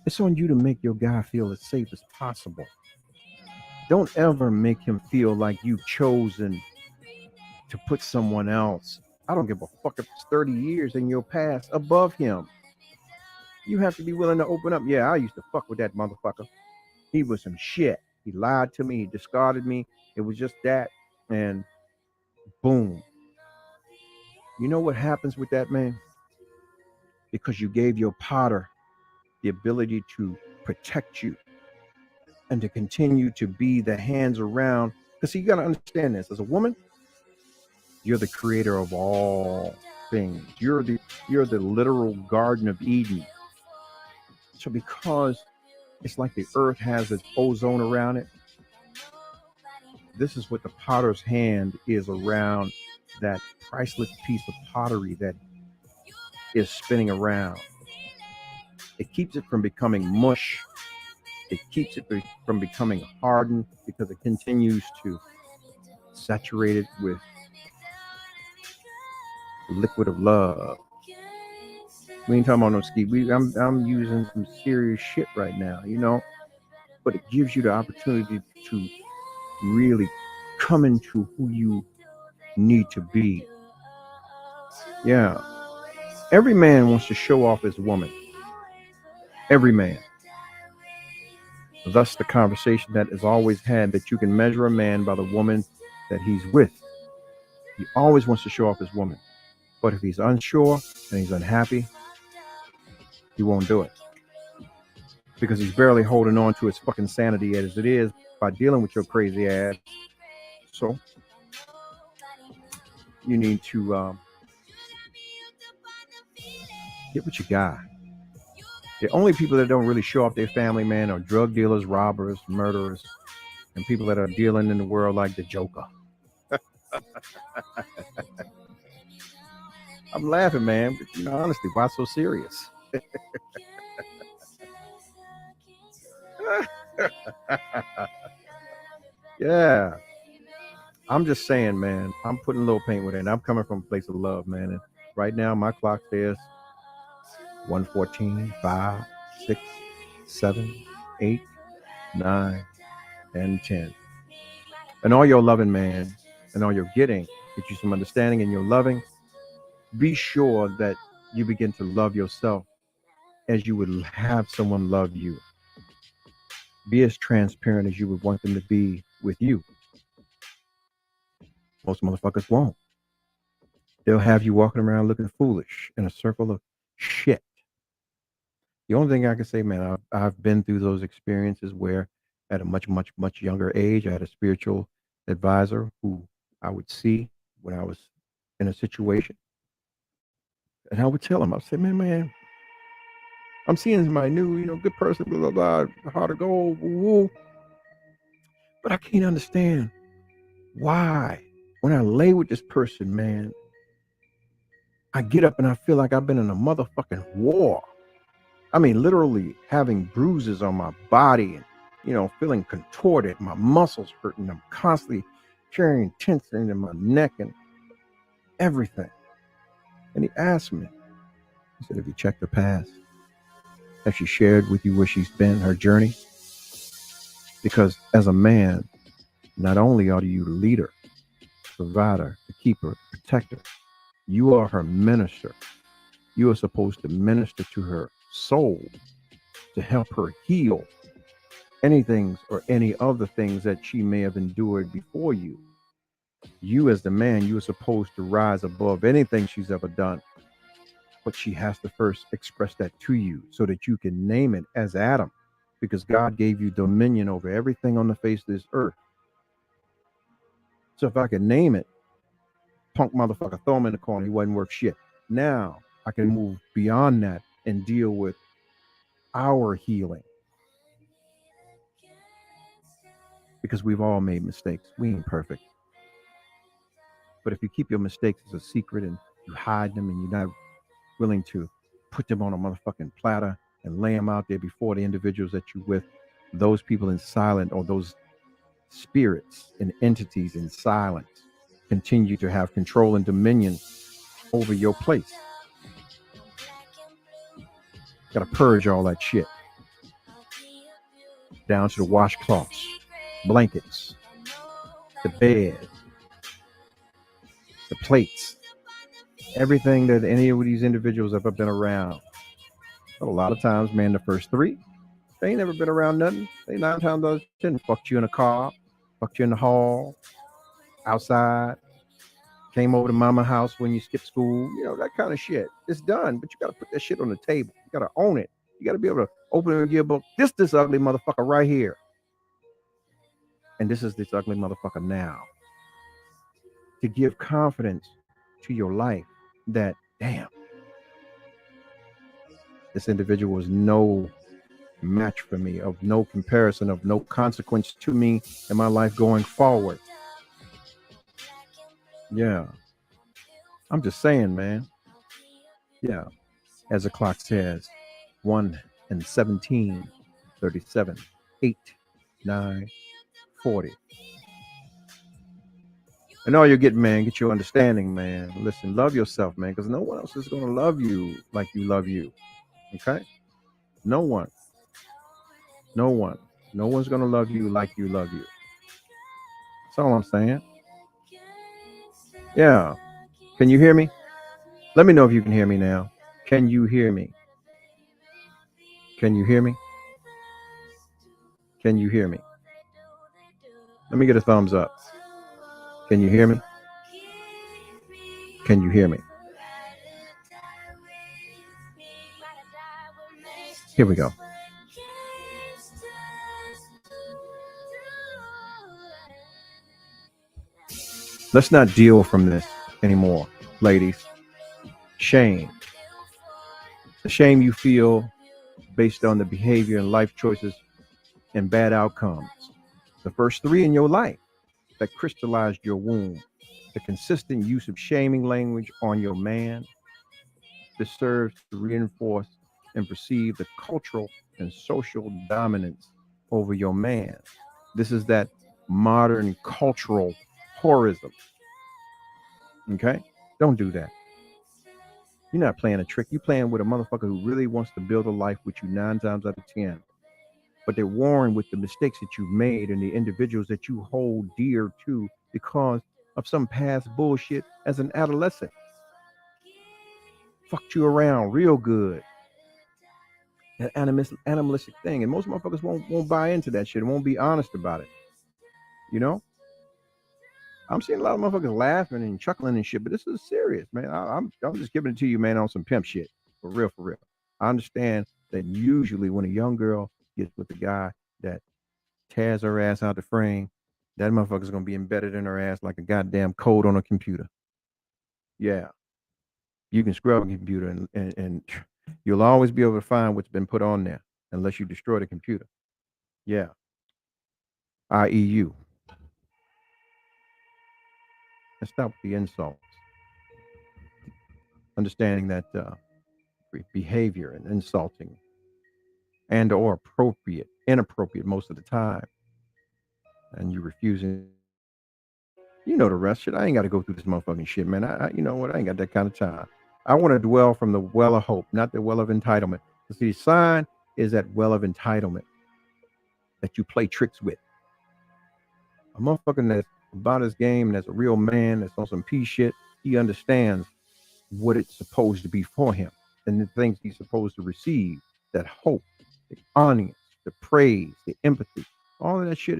It's on you to make your guy feel as safe as possible. Don't ever make him feel like you've chosen to put someone else. I don't give a fuck if it's 30 years in your past above him. You have to be willing to open up. Yeah, I used to fuck with that motherfucker. He was some shit. He lied to me. He discarded me. It was just that. And boom. You know what happens with that, man? Because you gave your potter the ability to protect you and to continue to be the hands around. Because you got to understand this: as a woman, you're the creator of all things. You're the literal Garden of Eden. So because it's like the earth has its ozone around it, this is what the potter's hand is around that priceless piece of pottery that is spinning around. It keeps it from becoming mush. It keeps it from becoming hardened because it continues to saturate it with the liquid of love. We ain't talking about no ski. I'm using some serious shit right now, you know. But it gives you the opportunity to really come into who you need to be. Yeah. Every man wants to show off his woman. Every man. Thus the conversation that is always had that you can measure a man by the woman that he's with. He always wants to show off his woman. But if he's unsure and he's unhappy, he won't do it. Because he's barely holding on to his fucking sanity as it is by dealing with your crazy ass. So you need to get what you got. The only people that don't really show off their family, man, are drug dealers, robbers, murderers, and people that are dealing in the world like the Joker. I'm laughing, man, but you know, honestly, why so serious? Yeah. I'm just saying, man, I'm putting a little paint with it, and I'm coming from a place of love, man. And right now, my clock says 1:14, 5, 6, 7, 8, 9, and 10. And all your loving, man, and all you're getting, get you some understanding and you're loving. Be sure that you begin to love yourself as you would have someone love you. Be as transparent as you would want them to be with you. Most motherfuckers won't. They'll have you walking around looking foolish in a circle of shit. The only thing I can say, man, I've been through those experiences where at a much, much, much younger age, I had a spiritual advisor who I would see when I was in a situation. And I would tell him, I'd say, man, I'm seeing somebody new, you know, good person, blah, blah, blah, heart of gold, woo, woo. But I can't understand why. When I lay with this person, man, I get up and I feel like I've been in a motherfucking war. I mean, literally having bruises on my body and, you know, feeling contorted, my muscles hurting. I'm constantly carrying tension in my neck and everything. And he asked me, he said, have you checked her past? Has she shared with you where she's been, her journey? Because as a man, not only are you the leader, provider, the keeper, the protector, you are her minister. You are supposed to minister to her soul to help her heal anything or any other things that she may have endured before you. You as the man, you are supposed to rise above anything she's ever done. But she has to first express that to you so that you can name it as Adam, because God gave you dominion over everything on the face of this earth. So if I can name it, punk motherfucker, throw him in the corner, he wasn't worth shit. Now I can move beyond that and deal with our healing. Because we've all made mistakes. We ain't perfect. But if you keep your mistakes as a secret and you hide them and you're not willing to put them on a motherfucking platter and lay them out there before the individuals that you're with, those people in silence, or those spirits and entities in silence, continue to have control and dominion over your place. Gotta purge all that shit. Down to the washcloths, blankets, the bed, the plates, everything that any of these individuals have ever been around. But a lot of times, man, the first three, they ain't never been around nothing. They 9 times out of 10 fucked you in a car, fucked you in the hall, outside, came over to mama's house when you skipped school, you know, that kind of shit. It's done, but you got to put that shit on the table. You got to own it. You got to be able to open your yearbook. This ugly motherfucker right here. And this is this ugly motherfucker now. To give confidence to your life that, damn, this individual is no match for me, of no comparison, of no consequence to me in my life going forward. Yeah. I'm just saying, man. Yeah. As the clock says, 1 and 17, 37, 8, 9, 40. And all you're getting, man, get your understanding, man. Listen, love yourself, man, because no one else is going to love you like you love you. Okay? No one. No one. No one's going to love you like you love you. That's all I'm saying. Yeah. Can you hear me? Let me know if you can hear me now. Can you hear me? Can you hear me? Can you hear me? Let me get a thumbs up. Can you hear me? Can you hear me? Here we go. Let's not deal from this anymore, ladies. Shame. The shame you feel based on the behavior and life choices and bad outcomes. The first 3 in your life that crystallized your wound. The consistent use of shaming language on your man. This serves to reinforce and perceive the cultural and social dominance over your man. This is that modern cultural horrorism. Okay? Don't do that. You're not playing a trick. You're playing with a motherfucker who really wants to build a life with you 9 times out of 10. But they're warring with the mistakes that you've made and the individuals that you hold dear to because of some past bullshit as an adolescent. Fucked you around real good. That animalistic thing. And most motherfuckers won't buy into that shit and won't be honest about it. You know? I'm seeing a lot of motherfuckers laughing and chuckling and shit, but this is serious, man. I'm just giving it to you, man, on some pimp shit. For real, for real. I understand that usually when a young girl gets with a guy that tears her ass out the frame, that motherfucker's gonna be embedded in her ass like a goddamn code on a computer. Yeah. You can scrub a computer and you'll always be able to find what's been put on there unless you destroy the computer. Yeah. I.e. you. And stop with the insults. Understanding that behavior and insulting and or inappropriate most of the time. And you refusing. You know the rest. Shit, I ain't got to go through this motherfucking shit, man. I you know what? I ain't got that kind of time. I want to dwell from the well of hope, not the well of entitlement. See, the sign is that well of entitlement that you play tricks with. A motherfucker that's about his game, that's a real man, that's on some peace shit, he understands what it's supposed to be for him and the things he's supposed to receive. That hope, the audience, the praise, the empathy, all of that shit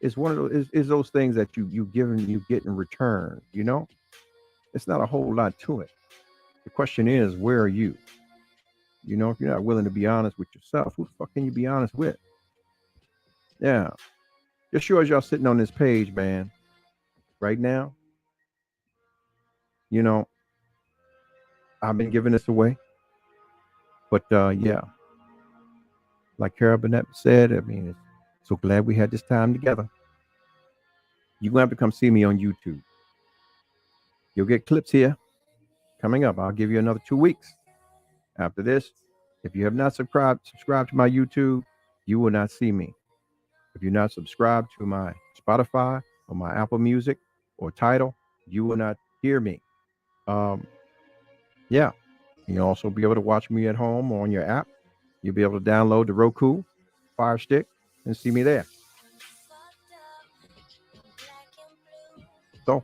is one of those is those things that you give and you get in return. You know, it's not a whole lot to it. The question is, where are you? You know, if you're not willing to be honest with yourself, who the fuck can you be honest with? Yeah. Just sure as y'all sitting on this page, man, right now, you know, I've been giving this away. But yeah, like Carol Burnett said, I mean, it's so glad we had this time together. You're going to have to come see me on YouTube. You'll get clips here coming up. I'll give you another 2 weeks. After this, if you have not subscribed to my YouTube, you will not see me. If you're not subscribed to my Spotify or my Apple Music or Tidal, you will not hear me. Yeah. You'll also be able to watch me at home or on your app. You'll be able to download the Roku Fire Stick and see me there. So,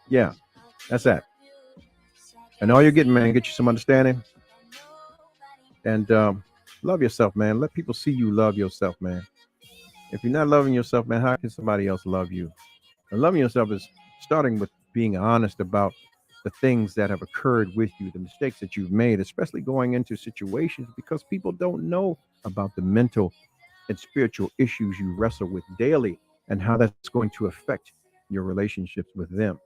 yeah, that's that. And all you're getting, man, get you some understanding. And love yourself, man. Let people see you love yourself, man. If you're not loving yourself, man, how can somebody else love you? And loving yourself is starting with being honest about the things that have occurred with you, the mistakes that you've made, especially going into situations because people don't know about the mental and spiritual issues you wrestle with daily and how that's going to affect your relationships with them.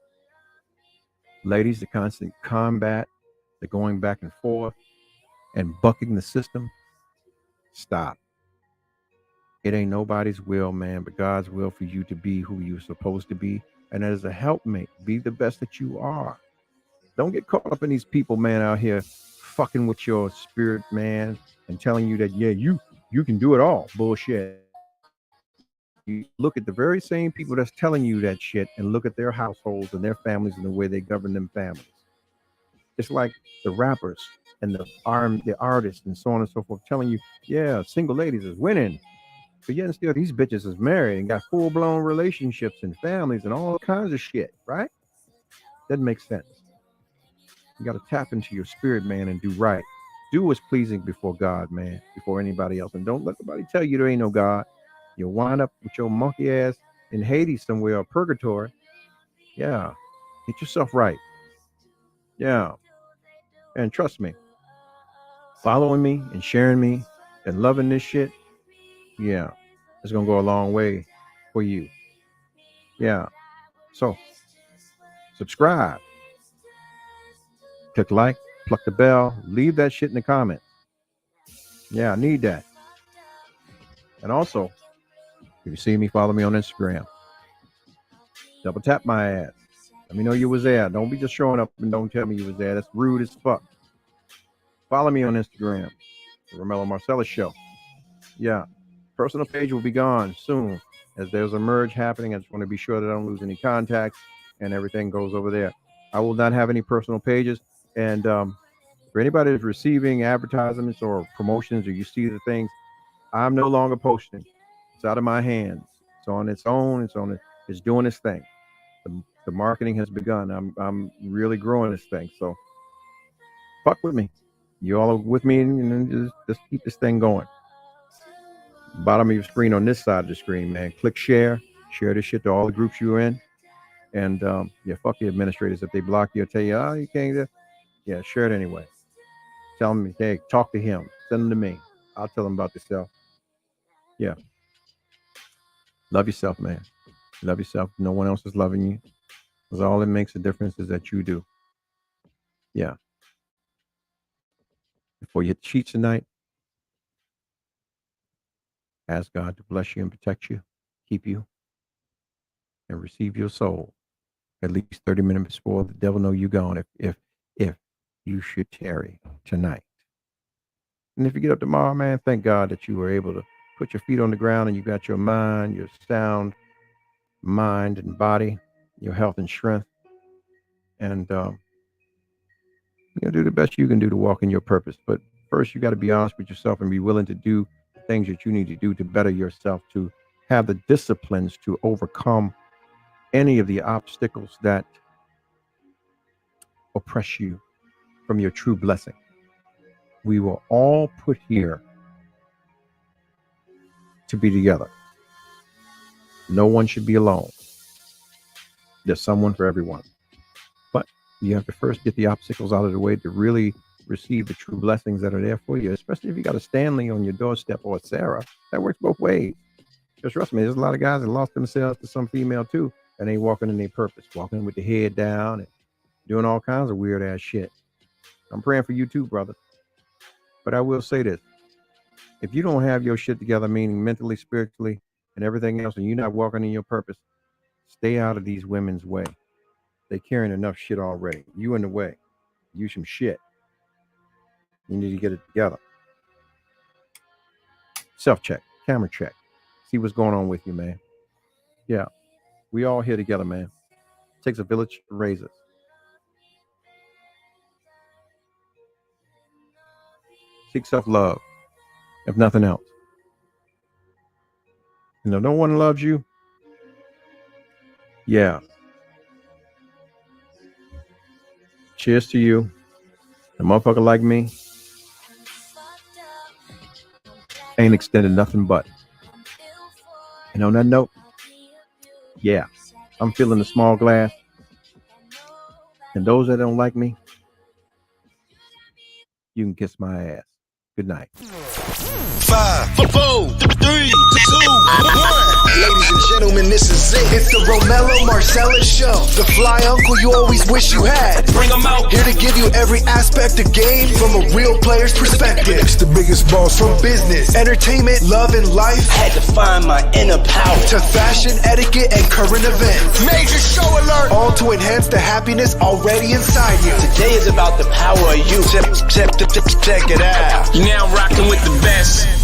Ladies, the constant combat, the going back and forth and bucking the system, stop. It ain't nobody's will, man, but God's will for you to be who you're supposed to be. And as a helpmate, be the best that you are. Don't get caught up in these people, man, out here fucking with your spirit, man, and telling you that, yeah, you can do it all. Bullshit. You look at the very same people that's telling you that shit and look at their households and their families and the way they govern them families. It's like the rappers and the artists and so on and so forth telling you, yeah, single ladies is winning. But yet and still, these bitches is married and got full-blown relationships and families and all kinds of shit, right? Doesn't make sense. You got to tap into your spirit, man, and do right. Do what's pleasing before God, man, before anybody else. And don't let nobody tell you there ain't no God. You'll wind up with your monkey ass in Hades somewhere or purgatory. Yeah. Get yourself right. Yeah. And trust me, following me and sharing me and loving this shit, yeah, it's going to go a long way for you. Yeah. So, subscribe. Click like, pluck the bell, leave that shit in the comments. Yeah, I need that. And also, if you see me, follow me on Instagram. Double tap my ass. Let me know you was there. Don't be just showing up and don't tell me you was there. That's rude as fuck. Follow me on Instagram. The Romello Marcellus Show. Yeah. Personal page will be gone soon as there's a merge happening. I just want to be sure that I don't lose any contacts and everything goes over there. I will not have any personal pages. And for anybody that's receiving advertisements or promotions or you see the things, I'm no longer posting. It's out of my hands. It's on its own. It's doing its thing. The marketing has begun. I'm really growing this thing. So fuck with me. You all are with me and just keep this thing going. Bottom of your screen on this side of the screen, man. Click share. Share this shit to all the groups you're in. And yeah, fuck the administrators. If they block you or tell you, oh, you can't do, yeah, share it anyway. Tell them, hey, talk to him. Send them to me. I'll tell them about yourself. Yeah. Love yourself, man. Love yourself. No one else is loving you. Because all that makes a difference is that you do. Yeah. Before you hit the sheets tonight, ask God to bless you and protect you, keep you, and receive your soul at least 30 minutes before the devil know you gone if you should tarry tonight. And if you get up tomorrow, man, thank God that you were able to put your feet on the ground and you got your mind, your sound mind and body, your health and strength. And do the best you can do to walk in your purpose. But first, you got to be honest with yourself and be willing to do things that you need to do to better yourself, to have the disciplines to overcome any of the obstacles that oppress you from your true blessing. We were all put here to be together. No one should be alone. There's someone for everyone. But you have to first get the obstacles out of the way to really receive the true blessings that are there for you, especially if you got a Stanley on your doorstep or a Sarah. That works both ways. Because trust me, there's a lot of guys that lost themselves to some female too, and they walking in their purpose, walking with the head down and doing all kinds of weird ass shit. I'm praying for you too, brother. But I will say this. If you don't have your shit together, meaning mentally, spiritually, and everything else, and you're not walking in your purpose, stay out of these women's way. They're carrying enough shit already. You in the way. You some shit. You need to get it together. Self-check. Camera check. See what's going on with you, man. Yeah. We all here together, man. It takes a village to raise us. Seek self-love, if nothing else. You know, no one loves you. Yeah. Cheers to you. A motherfucker like me ain't extended nothing but. And on that note, yeah, I'm feeling the small glass. And those that don't like me, you can kiss my ass. Good night. 5, 4, 3, 2, 1. Ladies and gentlemen, this is it. It's the Romello Marcellus Show. The fly uncle you always wish you had. Bring them out. Here to give you every aspect of game from a real player's perspective. It's the biggest boss from business, entertainment, love, and life. Had to find my inner power. To fashion, etiquette, and current events. Major show alert. All to enhance the happiness already inside you. Today is about the power of you. Check it out. You're now rocking with the best.